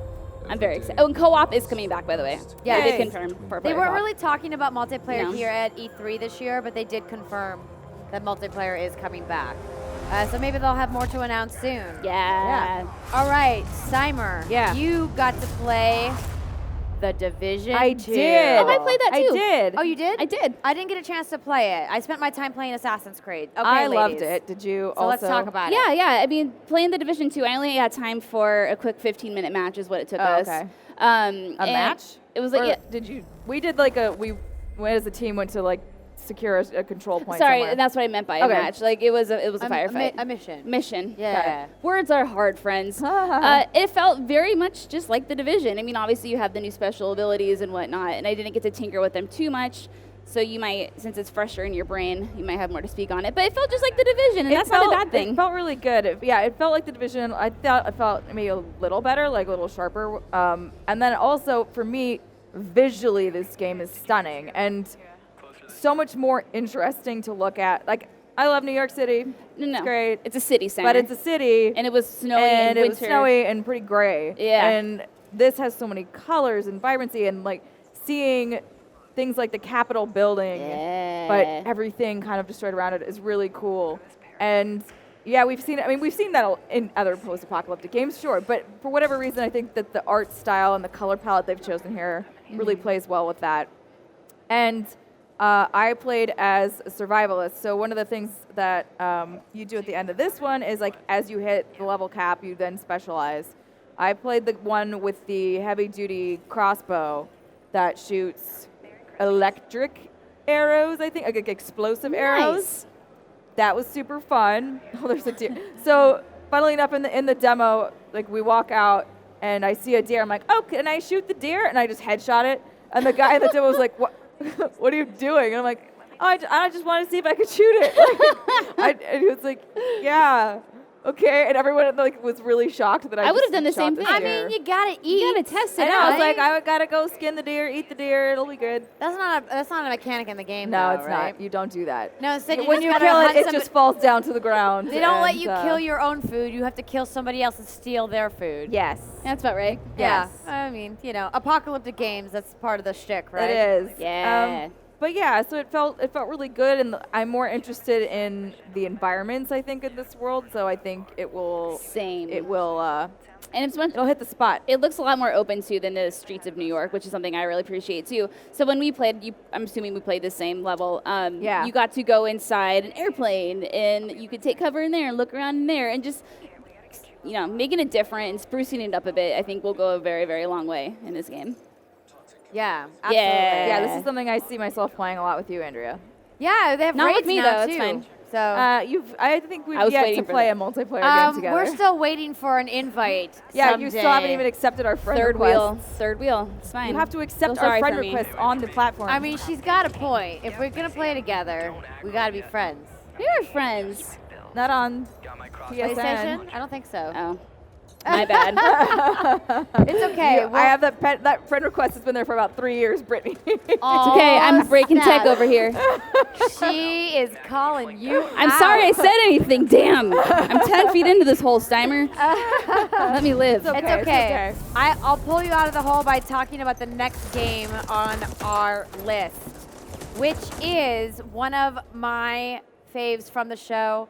I'm very excited. Oh, and co-op is coming back, by the way. Yeah, they did confirm. They weren't really talking about multiplayer No. here at E3 this year, but they did confirm that multiplayer is coming back. So maybe they'll have more to announce soon. Yeah. All right, Cymer. Yeah. You got to play The Division 2. I did. Oh, I played that too. I did. Oh, you did? I did. I didn't get a chance to play it. I spent my time playing Assassin's Creed. Okay, I ladies. loved it. Did you So also? let's talk about it. Yeah. I mean, playing the Division 2, I only had time for a quick 15-minute match is what it took Oh, us. okay. A match? It was like, Or yeah. did you? We did like we went as a team went to like secure a control point. Sorry, somewhere. that's what I meant by a Okay. match. Like it was a firefight. A mission. Mission. Yeah. Words are hard, friends. It felt very much just like The Division. I mean, obviously you have the new special abilities and whatnot, and I didn't get to tinker with them too much. So you might, since it's fresher in your brain, you might have more to speak on it. But it felt just like The Division, and that's not a bad thing. It felt really good. It felt like The Division. I thought it felt maybe a little better, like a little sharper. And then also, for me, visually, this game is stunning and so much more interesting to look at. Like, I love New York City. No, It's great. It's a city center. But it's a city. And it was snowy and in it was winter. snowy and pretty gray. Yeah. And this has so many colors and vibrancy and like seeing things like the Capitol building, but everything kind of destroyed around it is really cool. And yeah, we've seen that in other post-apocalyptic games, sure. But for whatever reason, I think that the art style and the color palette they've chosen here really plays well with that. And I played as a survivalist. So one of the things that you do at the end of this one is like as you hit the level cap, you then specialize. I played the one with the heavy-duty crossbow that shoots electric arrows, I think, like explosive arrows. That was super fun. Oh, there's a deer. So, funnily enough, in the demo, like we walk out and I see a deer. I'm like, oh, can I shoot the deer? And I just headshot it. And the guy in the demo was like, what? What are you doing? And I'm like, oh, I just wanted to see if I could shoot it. And he was like, yeah. Okay, and everyone like was really shocked that I would have done the shot same this thing. I deer. mean, you gotta eat. You gotta test it I know. out. I was like, I gotta go skin the deer, eat the deer. It'll be good. That's not a mechanic in the game. No, though, it's right? not. You don't do that. No, instead When just you gotta kill it, hunt it somebody- just falls down to the ground. They don't let and, you kill your own food. You have to kill somebody else and steal their food. Yes. That's about right. Yeah. Yes. I mean, apocalyptic games. That's part of the shtick, right? It is. Yeah. But yeah, so it felt really good, and I'm more interested in the environments, I think, in this world. So I think it will. Same. It will. And it's much. It'll hit the spot. It looks a lot more open too than the streets of New York, which is something I really appreciate too. So when we played, I'm assuming we played the same level. Yeah. You got to go inside an airplane, and you could take cover in there and look around in there, and just making it different and sprucing it up a bit. I think will go a very, very long way in this game. Yeah. Absolutely. Yeah, this is something I see myself playing a lot with you, Andrea. Yeah, they have Not with raids me, now, though, it's too. fine. So I think we've I was yet waiting to for play that. a multiplayer game together. we're still waiting for an invite. Yeah, someday. you still haven't even accepted our friend Third request. wheel. It's fine. You have to accept Feel sorry our friend for me. request on the platform. I mean, she's got a point. If we're gonna play together, we gotta be friends. We are friends. not on PSN. PlayStation? I don't think so. Oh, my bad. It's okay. I have that friend request has been there for about 3 years, Brittany. It's okay. I'm breaking tech over here. She is calling you. I'm out. sorry I said anything. Damn. I'm 10 feet into this hole, Steimer. Let me live. okay. It's okay. I'll pull you out of the hole by talking about the next game on our list, which is one of my faves from the show,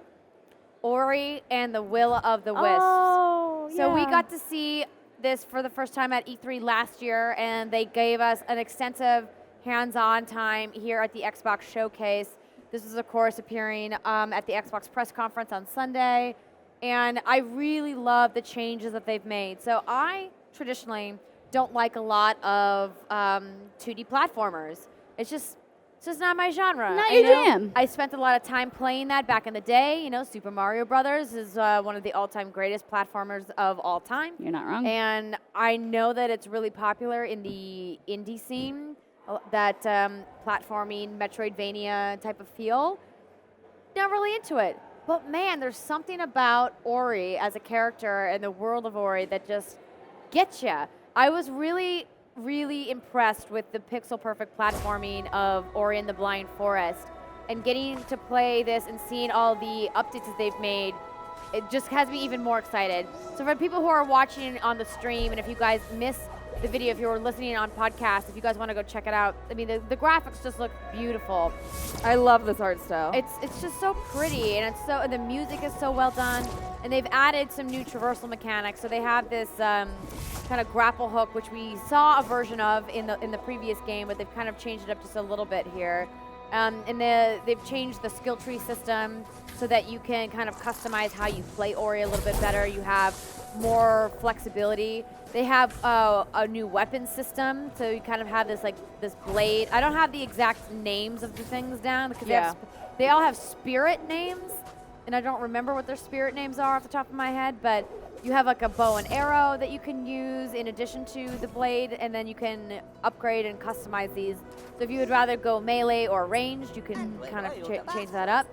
Ori and the Will of the Wisps. Oh, So we yeah. got to see this for the first time at E3 last year, and they gave us an extensive hands-on time here at the Xbox Showcase. This is, of course, appearing at the Xbox press conference on Sunday, and I really love the changes that they've made. So I traditionally don't like a lot of 2D platformers. It's just not my genre. Not You your know, jam. I spent a lot of time playing that back in the day. You know, Super Mario Brothers is one of the all-time greatest platformers of all time. You're not wrong. And I know that it's really popular in the indie scene, that platforming, Metroidvania type of feel. Not really into it. But man, there's something about Ori as a character and the world of Ori that just gets you. I was really impressed with the pixel perfect platforming of Ori and the Blind Forest, and getting to play this and seeing all the updates that they've made, it just has me even more excited. So for people who are watching on the stream, and if you guys miss the video, if you're listening on podcast, if you guys want to go check it out, I mean, the graphics just look beautiful. I love this art style. It's just so pretty, and the music is so well done, and they've added some new traversal mechanics. So they have this kind of grapple hook, which we saw a version of in the previous game, but they've kind of changed it up just a little bit here. And they've changed the skill tree system. so that you can kind of customize how you play Ori a little bit better. You have more flexibility. They have a new weapon system, so you kind of have this blade. I don't have the exact names of the things down because they all have spirit names, and I don't remember what their spirit names are off the top of my head, but you have like a bow and arrow that you can use in addition to the blade, and then you can upgrade and customize these. So if you would rather go melee or ranged, you can kind of change that up.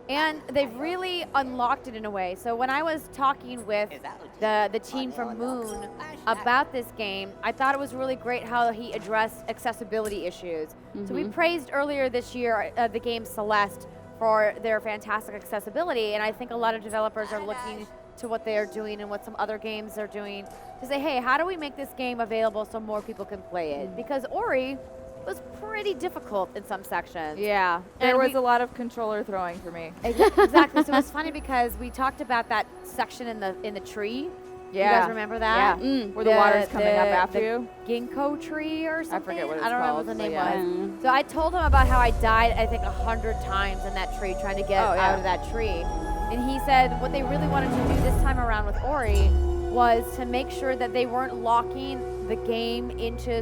And they've really unlocked it in a way. So when I was talking with the team from Moon about this game, I thought it was really great how he addressed accessibility issues. So we praised earlier this year the game Celeste for their fantastic accessibility, and I think a lot of developers are looking to what they are doing and what some other games are doing to say, hey, how do we make this game available so more people can play it? Because Ori was pretty difficult in some sections. Yeah, there was a lot of controller throwing for me. Exactly. So it's funny because we talked about that section in the tree. Yeah. You guys remember that? Yeah. Where the water's coming up after you. Ginkgo tree or something. I forget what it's I don't called, remember what the but name was. So I told him about how I died, I think, 100 times in that tree trying to get out of that tree. And he said what they really wanted to do this time around with Ori was to make sure that they weren't locking the game into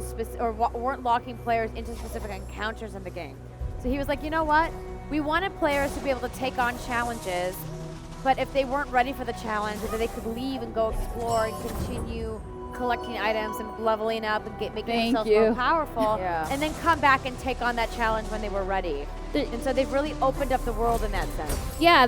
weren't locking players into specific encounters in the game. So he was like, you know what? We wanted players to be able to take on challenges, but if they weren't ready for the challenge, that they could leave and go explore and continue collecting items and leveling up and making themselves more powerful, and then come back and take on that challenge when they were ready. And so they've really opened up the world in that sense. Yeah,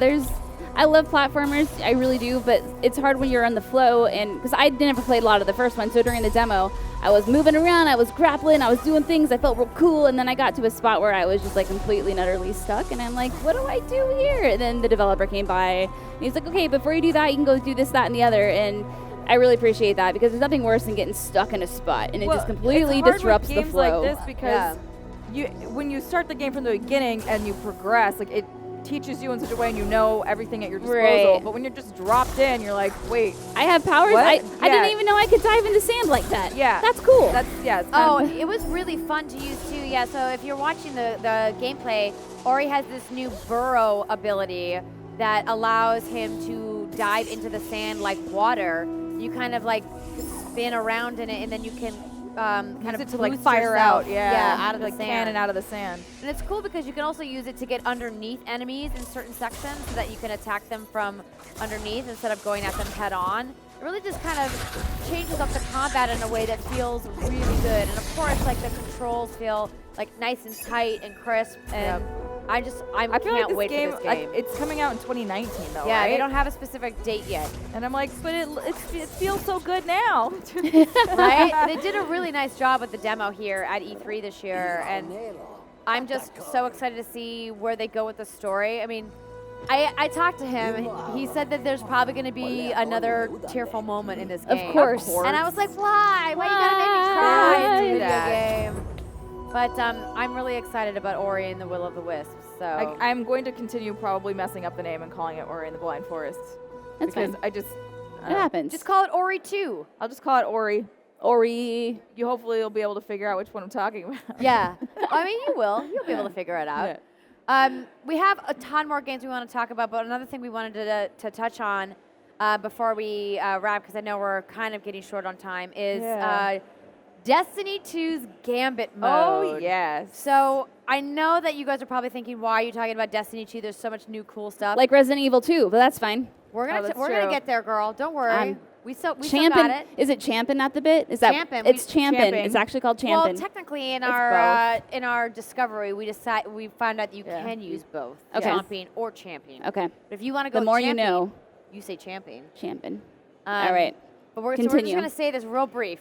I love platformers, I really do, but it's hard when you're on the flow, and because I never played a lot of the first one, so during the demo, I was moving around, I was grappling, I was doing things, I felt real cool, and then I got to a spot where I was just like completely and utterly stuck, and I'm like, what do I do here? And then the developer came by, and he's like, okay, before you do that, you can go do this, that, and the other, and I really appreciate that, because there's nothing worse than getting stuck in a spot, and it just completely disrupts the flow. Like this because when you start the game from the beginning and you progress, like it teaches you in such a way and you know everything at your disposal. But when you're just dropped in, you're like, wait, I have powers? I didn't even know I could dive into sand like that. Yeah. That's cool. It was really fun to use too. Yeah, so if you're watching the gameplay, Ori has this new burrow ability that allows him to dive into the sand like water. You kind of like spin around in it, and then you can kind of to like fire out, out of the sand. Cannon out of the sand. And it's cool because you can also use it to get underneath enemies in certain sections so that you can attack them from underneath instead of going at them head on. It really just kind of changes up the combat in a way that feels really good. And of course, like the controls feel like nice and tight and crisp. And I can't wait for this game. It's coming out in 2019 though, yeah, right? they don't have a specific date yet. And I'm like, but it feels so good now. Right? They did a really nice job with the demo here at E3 this year, and I'm just so excited to see where they go with the story. I mean, I talked to him. He said that there's probably going to be another tearful moment in this game. Of course. And I was like, why? Why you got to make me cry in a video game? But I'm really excited about Ori and the Will of the Wisps. So I'm going to continue probably messing up the name and calling it Ori and the Blind Forest. That's because fine. It happens. Just call it Ori 2. I'll just call it Ori. Ori. You hopefully will be able to figure out which one I'm talking about. Yeah. I mean, you will. You'll be able to figure it out. Yeah. We have a ton more games we want to talk about, but another thing we wanted to touch on before we wrap, because I know we're kind of getting short on time, is Destiny 2's Gambit mode. Oh, yes. So I know that you guys are probably thinking, why are you talking about Destiny 2? There's so much new cool stuff. Like Resident Evil 2, but that's fine. We're gonna get there, girl. Don't worry. We still got it. Is it Champin, not the bit? Is that Champin. It's Champin. It's actually called Champin. Well, technically, in our discovery, we found out that you can use both, Champin or Champion. Okay. But if you want to go, the more Champion, you know. You say Champion. Champin. All right. But we're just gonna say this real brief.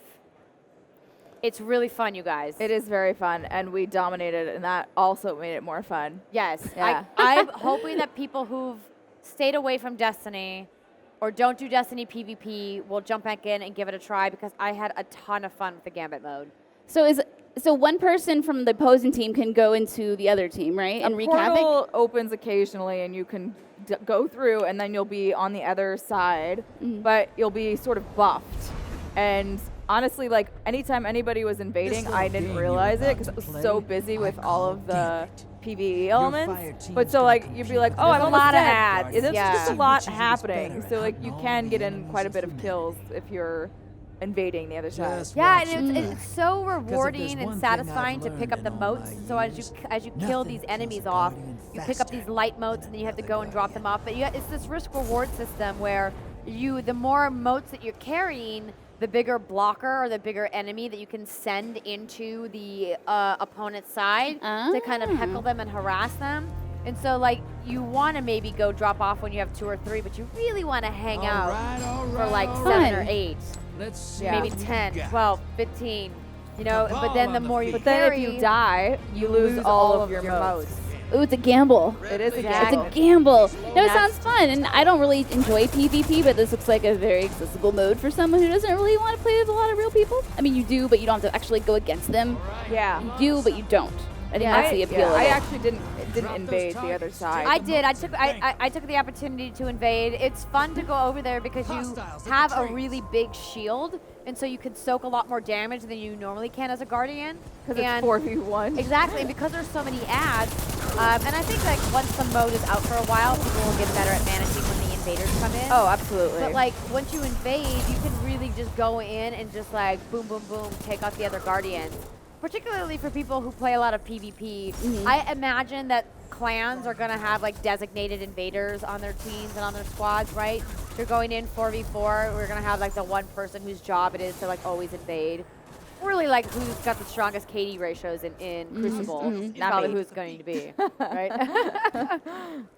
It's really fun, you guys. It is very fun, and we dominated, and that also made it more fun. Yes. Yeah. I'm hoping that people who've stayed away from Destiny or don't do Destiny PvP will jump back in and give it a try, because I had a ton of fun with the Gambit mode. So one person from the opposing team can go into the other team, right? And wreak havoc? A portal opens occasionally, and you can go through, and then you'll be on the other side, but you'll be sort of buffed. And honestly, like, anytime anybody was invading, I didn't realize it because I was so busy with all of the PvE elements. But so, like, you'd be like, oh, I'm a almost lot of dead. ads. There's Yeah. just a lot happening. So, like, you can get in quite a bit of kills if you're invading the other side. Yeah, and it's so rewarding and satisfying to pick up the motes. So as you kill these enemies off, you pick up these light motes, and then you have to go and drop them off. But it's this risk-reward system where the more motes that you're carrying, the bigger blocker or the bigger enemy that you can send into the opponent's side to kind of heckle them and harass them. And so, like, you want to maybe go drop off when you have 2 or 3, but you really want to hang out for like 7 or 8. Let's see. Maybe 10, 12, 15, you know, but then the more you But then carry, if you die, you lose all of your motes. Ooh, it's a gamble. It is a Exactly. It's gamble. a gamble. No, it sounds fun, and I don't really enjoy PvP, but this looks like a very accessible mode for someone who doesn't really want to play with a lot of real people. I mean, you do, but you don't have to actually go against them. Yeah. You do, but you don't. I think Yeah. that's the appeal of I it. actually didn't invade the other side. I did. I took the opportunity to invade. It's fun to go over there because you have a really big shield, and so you can soak a lot more damage than you normally can as a guardian. Because it's 4v1. Exactly, and because there's so many ads, and I think like once the mode is out for a while, people will get better at managing when the invaders come in. Oh, absolutely. But like once you invade, you can really just go in and just like boom, boom, boom, take out the other guardians. Particularly for people who play a lot of PvP, I imagine that clans are going to have like designated invaders on their teams and on their squads, right? You're going in 4v4, we're going to have like the one person whose job it is to like always invade. Really like who's got the strongest KD ratios in Crucible. Is Not probably me. who it's going to be, right?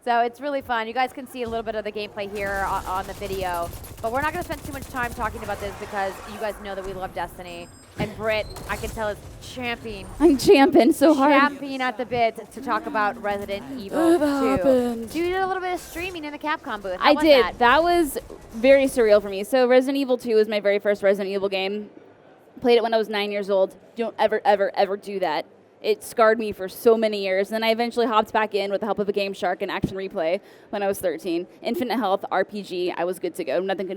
So it's really fun. You guys can see a little bit of the gameplay here on the video, but we're not going to spend too much time talking about this because you guys know that we love Destiny. And Britt, I can tell, is champing so hard. champing at the bit to talk about Resident Evil 2. happened? So you did a little bit of streaming in the Capcom booth. I How was did. that? That was very surreal for me. So Resident Evil 2 was my very first Resident Evil game. Played it when I was 9 years old. Don't ever, ever, ever do that. It scarred me for so many years. Then I eventually hopped back in with the help of a Game Shark and Action Replay when I was 13. Infinite Health, RPG, I was good to go. Nothing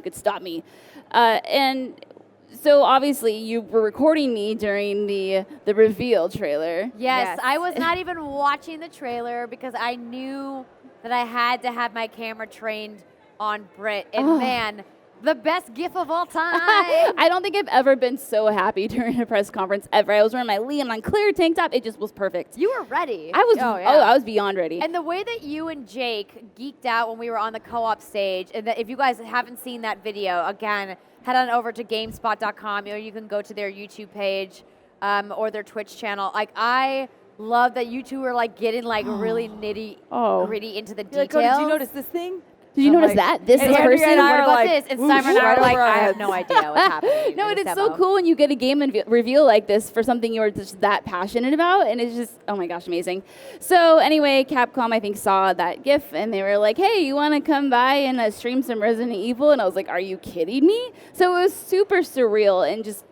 could stop me. And so obviously you were recording me during the reveal trailer. Yes, I was not even watching the trailer because I knew that I had to have my camera trained on Britt. And man, the best GIF of all time. I don't think I've ever been so happy during a press conference ever. I was wearing my Leon Claire tank top. It just was perfect. You were ready. I was. yeah. I was beyond ready. And the way that you and Jake geeked out when we were on the co-op stage, and that if you guys haven't seen that video, again, head on over to GameSpot.com, or you can go to their YouTube page or their Twitch channel. Like, I love that you two were like getting like really nitty-gritty into the You're details. like, oh, did you notice this thing? Did you notice that? This and is Andrea person. and I What are about like, this? And "Ooh, Simon and I right were like, over our I have heads." no idea what's happening. No, in and this it's so demo. cool when you get a game and reveal like this for something you're just that passionate about, and it's just, oh my gosh, amazing. So anyway, Capcom, I think, saw that GIF, and they were like, hey, you want to come by and stream some Resident Evil? And I was like, are you kidding me? So it was super surreal, and just,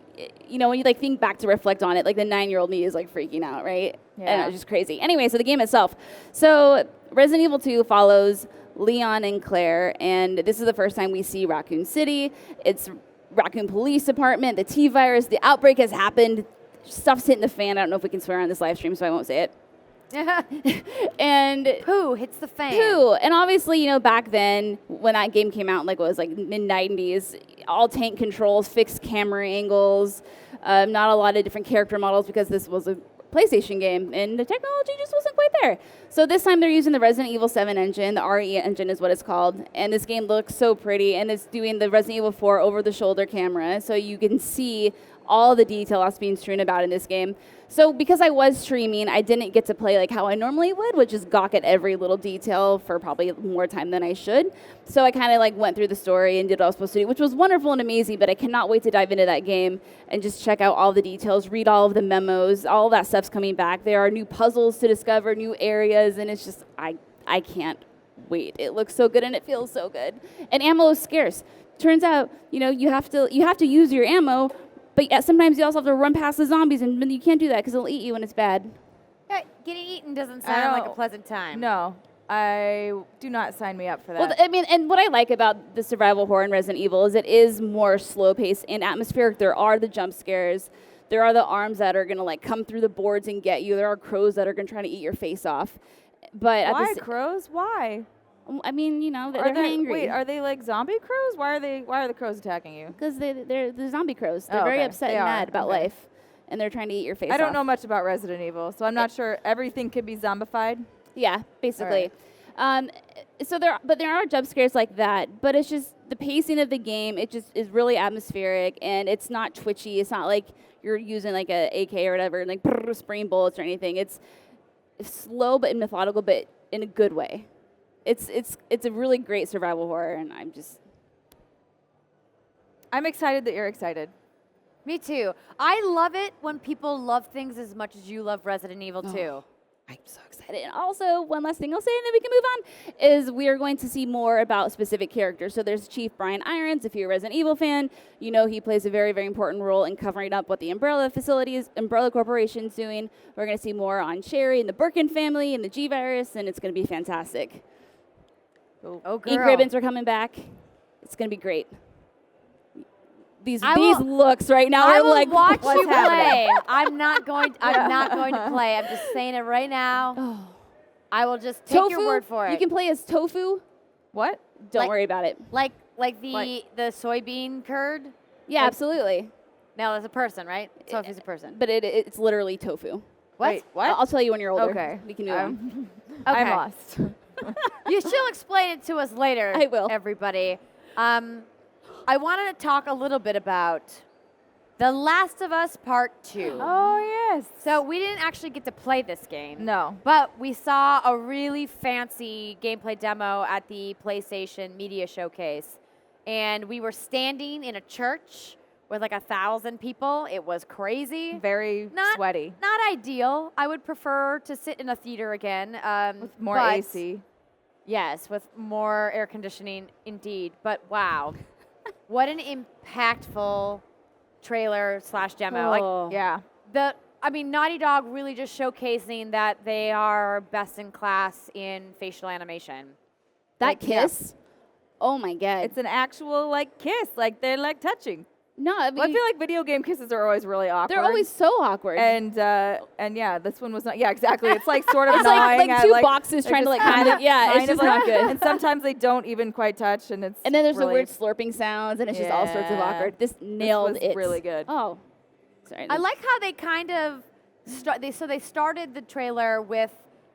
you know, when you like think back to reflect on it, like the 9-year-old me is like freaking out, right? Yeah. And it was just crazy. Anyway, so the game itself. So Resident Evil 2 follows Leon and Claire, and this is the first time we see Raccoon City. It's Raccoon Police Department, the T-virus, the outbreak has happened. Stuff's hitting the fan. I don't know if we can swear on this live stream, so I won't say it. And Pooh hits the fan. Pooh. And obviously, you know, back then, when that game came out, like, what was like mid-90s, all tank controls, fixed camera angles, not a lot of different character models because this was a PlayStation game, and the technology just wasn't quite there. So this time they're using the Resident Evil 7 engine, the RE engine is what it's called, and this game looks so pretty, and it's doing the Resident Evil 4 over-the-shoulder camera, so you can see all the detail that's being strewn about in this game. So because I was streaming, I didn't get to play like how I normally would, which is gawk at every little detail for probably more time than I should. So I kind of like went through the story and did what I was supposed to do, which was wonderful and amazing, but I cannot wait to dive into that game and just check out all the details, read all of the memos, all of that stuff's coming back. There are new puzzles to discover, new areas, and it's just, I can't wait. It looks so good and it feels so good. And ammo is scarce. Turns out, you know, you have to use your ammo, but yeah, sometimes you also have to run past the zombies, and you can't do that because they'll eat you when it's bad. Yeah, getting eaten doesn't sound like a pleasant time. No. I do not sign me up for that. Well, I mean, and what I like about the survival horror in Resident Evil is it is more slow-paced and atmospheric. There are the jump scares. There are the arms that are going to, like, come through the boards and get you. There are crows that are going to try to eat your face off. But Why crows? Why? I mean, you know, they're hangry. Wait, are they like zombie crows? Why are the crows attacking you? Because they're the zombie crows. They're very upset and mad about life. And they're trying to eat your face off. I don't know much about Resident Evil, so I'm not sure everything could be zombified. Yeah, basically. But there are jump scares like that, but it's just the pacing of the game. It just is really atmospheric, and it's not twitchy. It's not like you're using like a AK or whatever, like spraying bullets or anything. It's slow but methodical, but in a good way. It's a really great survival horror, and I'm excited that you're excited. Me too. I love it when people love things as much as you love Resident Evil too. I'm so excited. And also, one last thing I'll say, and then we can move on, is we are going to see more about specific characters. So there's Chief Brian Irons. If you're a Resident Evil fan, you know he plays a very, very important role in covering up what the Umbrella Corporation's doing. We're going to see more on Sherry and the Birkin family and the G-Virus, and it's going to be fantastic. Oh, girl. Ink ribbons are coming back. It's going to be great. These looks right now I are will like, watch what's you happening? play. I'm not going to play. I'm just saying it right now. I will just take your word for it. You can play as tofu. What? Don't worry about it. Like the soybean curd? Yeah, absolutely. Now that's a person, right? Tofu's a person. But it's literally tofu. What? Wait, what? I'll tell you when you're older. Okay. We can move on. Okay. I'm lost. She'll explain it to us later. I will. Everybody. I wanted to talk a little bit about The Last of Us Part 2. Oh, yes. So we didn't actually get to play this game. No. But we saw a really fancy gameplay demo at the PlayStation Media Showcase. And we were standing in a church with like 1,000 people. It was crazy. Very sweaty. Not ideal. I would prefer to sit in a theater again. With more AC. Yes, with more air conditioning, indeed. But wow, what an impactful trailer / demo. Like, yeah. Naughty Dog really just showcasing that they are best in class in facial animation. That kiss? Oh my God. It's an actual like kiss, like they're like touching. No, I mean, I feel like video game kisses are always really awkward. they're always so awkward. And yeah, this one was not. Yeah, exactly. It's like sort of it's gnawing like at, two like, boxes trying to like kind of it's just not good. And sometimes they don't even quite touch, and it's. And then there's really, the weird slurping sounds, and it's just all sorts of awkward. This nailed was it. Really good. Oh, sorry. I like how they kind of they started the trailer with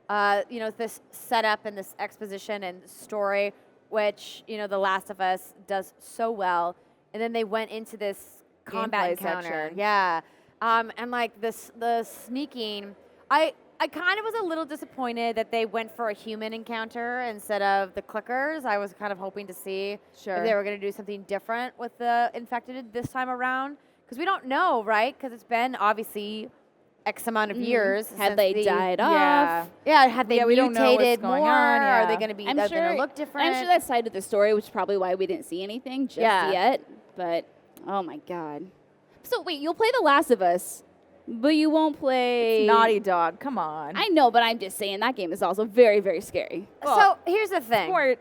this setup and this exposition and story, which The Last of Us does so well, and then they went into this combat encounter. Section. Yeah. And like the sneaking, I kind of was a little disappointed that they went for a human encounter instead of the clickers. I was kind of hoping to see if they were going to do something different with the infected this time around. Because we don't know, right? Because it's been obviously X amount of years. Had they died off? Yeah, had they we don't know what's mutated going more? on, yeah. Are they going to be? I'm Are sure. they going to look different? I'm sure that side of the story, which is probably why we didn't see anything just yet. But oh my God. So wait, you'll play The Last of Us, but you won't play It's Naughty Dog. Come on. I know, but I'm just saying that game is also very, very scary. So here's the thing. More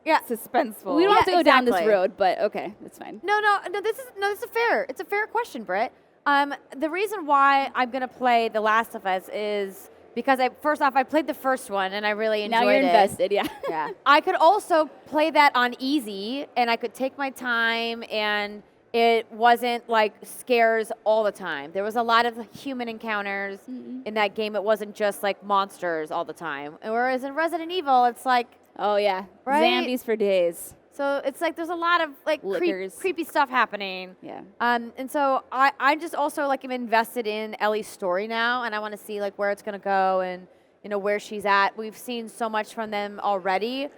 suspenseful. We don't have to go down this exactly. road, but okay, that's fine. No. This is fair. It's a fair question, Britt. The reason why I'm gonna play The Last of Us is because first off I played the first one and I really enjoyed it. Now you're invested, yeah. Yeah. I could also play that on easy and I could take my time and it wasn't like scares all the time. There was a lot of human encounters in that game. It wasn't just like monsters all the time. And whereas in Resident Evil, it's like, Oh yeah, Right? zombies for days. so it's like there's a lot of like Lickers. creepy stuff happening. Yeah. And so I just also like am invested in Ellie's story now, and I want to see like where it's gonna go and where she's at. We've seen so much from them already.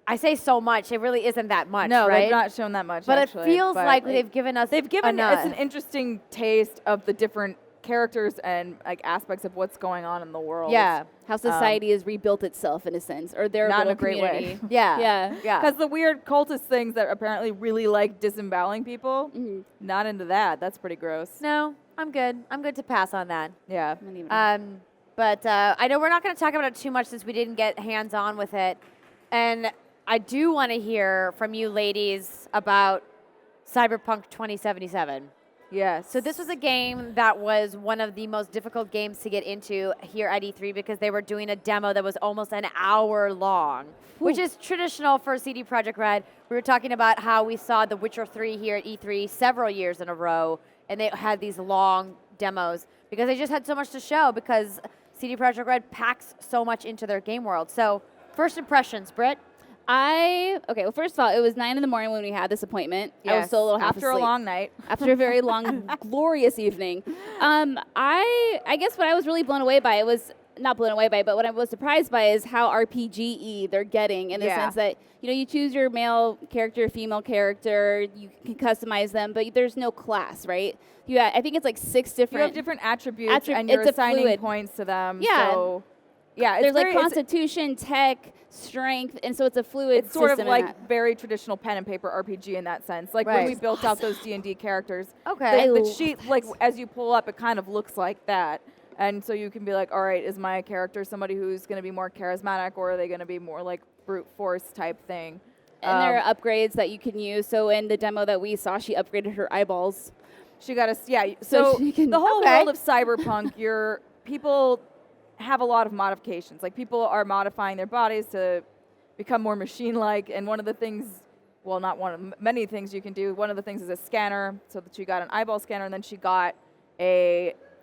I say so much; it really isn't that much. No, right? they've not shown that much. But actually, it feels like they've given us. They've given enough. us an interesting taste of the different characters and like aspects of what's going on in the world. Yeah. How society has rebuilt itself in a sense, or their Not in little a great way. community. Yeah. Yeah. Because the weird cultist things that apparently really like disemboweling people, not into that. That's pretty gross. No, I'm good. I'm good to pass on that. Yeah. Not even- But I know we're not going to talk about it too much since we didn't get hands-on with it. And I do want to hear from you ladies about Cyberpunk 2077. Yes. So this was a game that was one of the most difficult games to get into here at E3 because they were doing a demo that was almost an hour long, which is traditional for CD Projekt Red. We were talking about how we saw The Witcher 3 here at E3 several years in a row, and they had these long demos because they just had so much to show because CD Projekt Red packs so much into their game world. So first impressions, Britt? Well, first of all, it was 9 in the morning when we had this appointment. Yes. I was still a little half after asleep. a long night. After a very long, glorious evening. I guess what I was really blown away by, not blown away by, but what I was surprised by is how RPG-y they're getting in the sense that, you choose your male character, female character, you can customize them, but there's no class, right? I think it's like 6 different... You have different attributes and you're it's assigning fluid. points to them. Yeah. So, yeah, there's like constitution, tech, strength, and so it's a fluid It's sort of system like very traditional pen and paper RPG in that sense. Like when we built out those D&D characters, the sheet, like as you pull up, it kind of looks like that. And so you can be like, all right, is my character somebody who's going to be more charismatic, or are they going to be more like brute force type thing? And there are upgrades that you can use. So in the demo that we saw, she upgraded her eyeballs. She got so she can, the whole world of Cyberpunk, people have a lot of modifications. Like people are modifying their bodies to become more machine-like, and one of the things, well, not one of many things you can do. One of the things is a scanner, so that she got an eyeball scanner, and then she got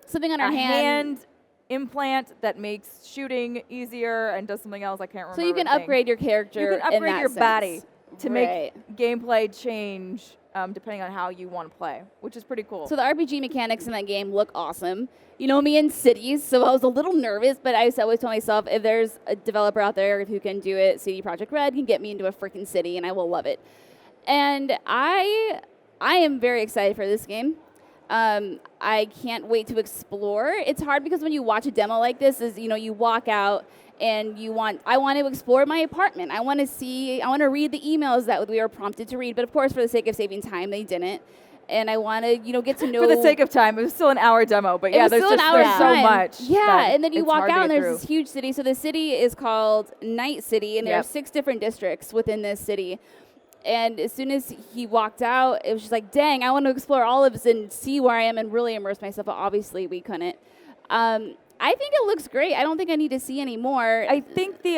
something on her hand implant that makes shooting easier and does something else. I can't remember. So you can upgrade your character. You can upgrade your body to make gameplay change depending on how you want to play, which is pretty cool. So the RPG mechanics in that game look awesome. You know me in cities, so I was a little nervous, but I always told myself, if there's a developer out there who can do it, CD Projekt Red can get me into a freaking city, and I will love it. And I am very excited for this game. I can't wait to explore. It's hard because when you watch a demo like this, you walk out and I want to explore my apartment. I want to read the emails that we were prompted to read, but of course, for the sake of saving time, they didn't. And I want to, get to know. For the sake of time, it was still an hour demo, but yeah, there's so much. Yeah, and then you walk out and there's through. this huge city. So the city is called Night City, and there are 6 different districts within this city. And as soon as he walked out, it was just like, dang, I want to explore all of this and see where I am and really immerse myself. But obviously, we couldn't. I think it looks great. I don't think I need to see any more. I think the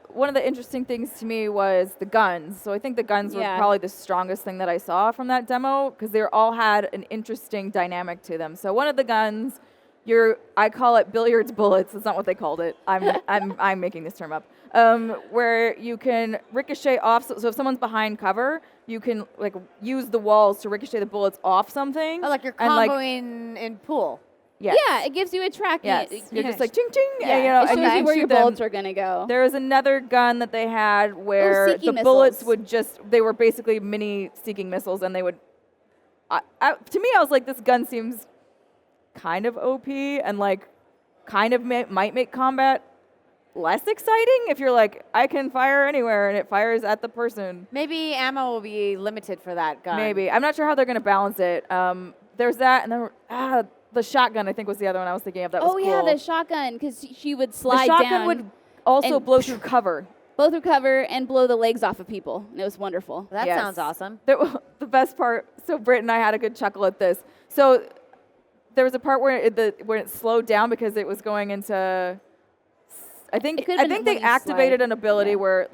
one of the interesting things to me was the guns. So I think the guns were probably the strongest thing that I saw from that demo because they all had an interesting dynamic to them. So one of the guns, I call it billiards bullets. That's not what they called it. I'm making this term up. Where you can ricochet off. So if someone's behind cover, you can use the walls to ricochet the bullets off something. Oh, like you're comboing in pool. Yes. Yeah, it gives you a track. Yes. You're just like ching ching. Yeah. And, it shows you where your them. bullets are going to go. There was another gun that they had where the bullets would they were basically mini seeking missiles, and they would, to me, I was like, this gun seems kind of OP and kind of might make combat less exciting if you're like, I can fire anywhere and it fires at the person. Maybe ammo will be limited for that gun. Maybe. I'm not sure how they're going to balance it. There's that, and then the shotgun, I think, was the other one I was thinking of. That was cool. Yeah, the shotgun, because she would slide down. down. The shotgun would also blow through cover. Blow through cover and blow the legs off of people, and it was wonderful. That sounds awesome. The best part, so Britt and I had a good chuckle at this. So there was a part where it slowed down because it was going into, I think they activated an ability where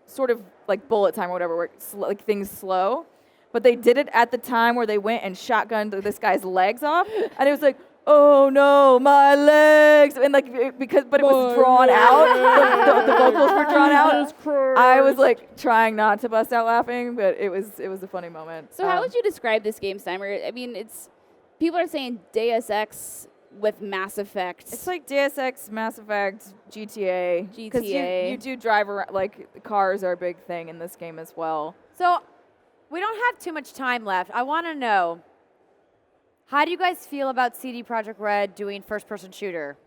sort of like bullet time or whatever, where things slow. But they did it at the time where they went and shotgunned this guy's legs off, and it was like, oh no, my legs, and but it was drawn out. The vocals were drawn out. I was trying not to bust out laughing, but it was a funny moment. So how would you describe this game, Steimer? I mean, people are saying Deus Ex with Mass Effect. It's like Deus Ex, Mass Effect, GTA. Because you do drive around, cars are a big thing in this game as well. So we don't have too much time left. I want to know, how do you guys feel about CD Projekt Red doing first-person shooter?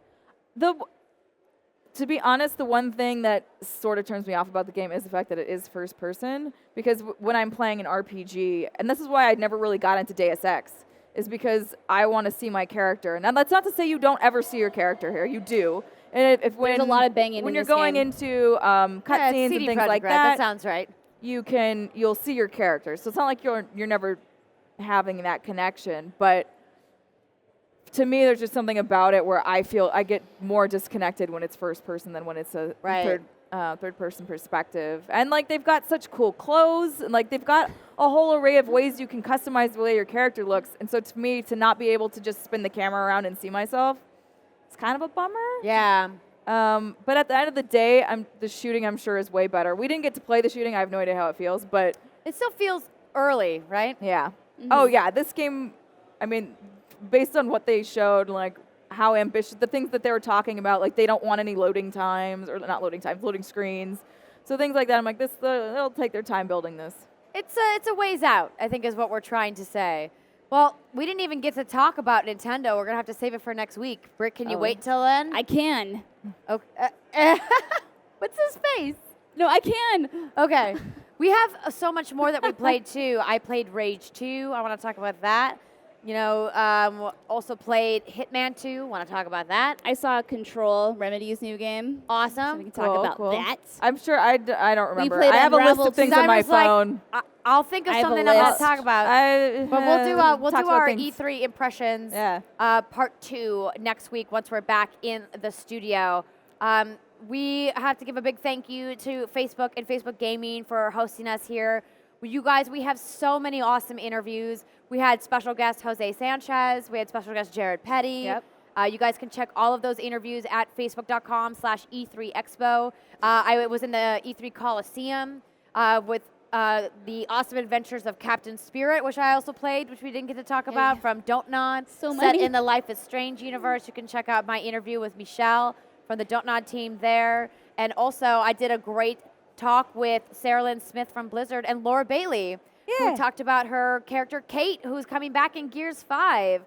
To be honest, the one thing that sort of turns me off about the game is the fact that it is first-person. Because when I'm playing an RPG, and this is why I never really got into Deus Ex, is because I want to see my character. Now, that's not to say you don't ever see your character here. You do. And There's a lot of banging when in you're this going game. into cutscenes and CD things Projekt like Red, that, that sounds right. you'll see your character. So it's not like you're never having that connection, but to me, there's just something about it where I feel I get more disconnected when it's first person than when it's a third person perspective. And like they've got such cool clothes, and like they've got a whole array of ways you can customize the way your character looks. And so to me, to not be able to just spin the camera around and see myself, it's kind of a bummer. Yeah. But at the end of the day, the shooting I'm sure is way better. We didn't get to play the shooting. I have no idea how it feels, but It still feels early, right? yeah. Oh yeah, this game, I mean, based on what they showed, like how ambitious, the things that they were talking about, like they don't want any loading times, or not loading times, loading screens. So things like that, I'm like, they'll take their time building this. It's a ways out, I think is what we're trying to say. Well, we didn't even get to talk about Nintendo. We're going to have to save it for next week. Britt, can you wait till then? I can. Okay. What's his face? No, I can. Okay. We have so much more that we played, too. I played Rage 2. I want to talk about that. You know, also played Hitman 2. Want to talk about that. I saw Control, Remedy's new game. So we Awesome. can talk about that. I'm sure I don't remember. played I have a list Unravel of things too. on my I was like, phone. I'll think of I have a something I'm going to list. talk about. But we'll do our E3 impressions, part 2 next week once we're back in the studio. We have to give a big thank you to Facebook and Facebook Gaming for hosting us here. You guys, we have so many awesome interviews. We had special guest Jose Sanchez. We had special guest Jared Petty. Yep. You guys can check all of those interviews at facebook.com/E3Expo. I was in the E3 Coliseum with the awesome adventures of Captain Spirit, which I also played, which we didn't get to talk about, from Don't Nod. So Set many. in the Life is Strange universe. You can check out my interview with Michelle from the Don't Nod team there. And also, I did a great talk with Sarah Lynn Smith from Blizzard and Laura Bailey, who talked about her character Kate, who's coming back in Gears 5.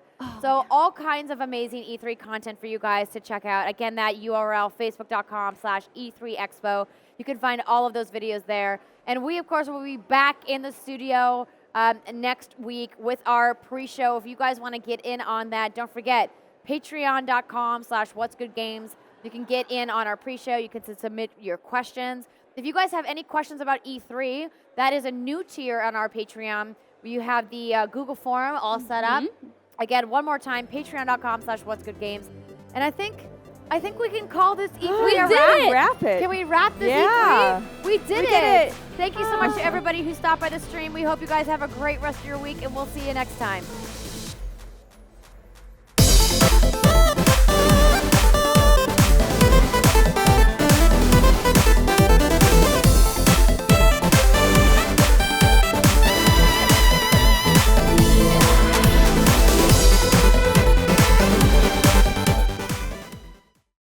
All kinds of amazing E3 content for you guys to check out. Again, that URL, facebook.com/E3Expo. You can find all of those videos there. And we, of course, will be back in the studio next week with our pre-show. If you guys want to get in on that, don't forget, patreon.com/whatsgoodgames. You can get in on our pre-show. You can submit your questions. If you guys have any questions about E3, that is a new tier on our Patreon. You have the Google form all set up. Again, one more time, patreon.com/whatsgoodgames. And I think we can call this E3 a wrap it. Can we wrap this Yeah. E3? We did it. Thank you so much to everybody who stopped by the stream. We hope you guys have a great rest of your week, and we'll see you next time.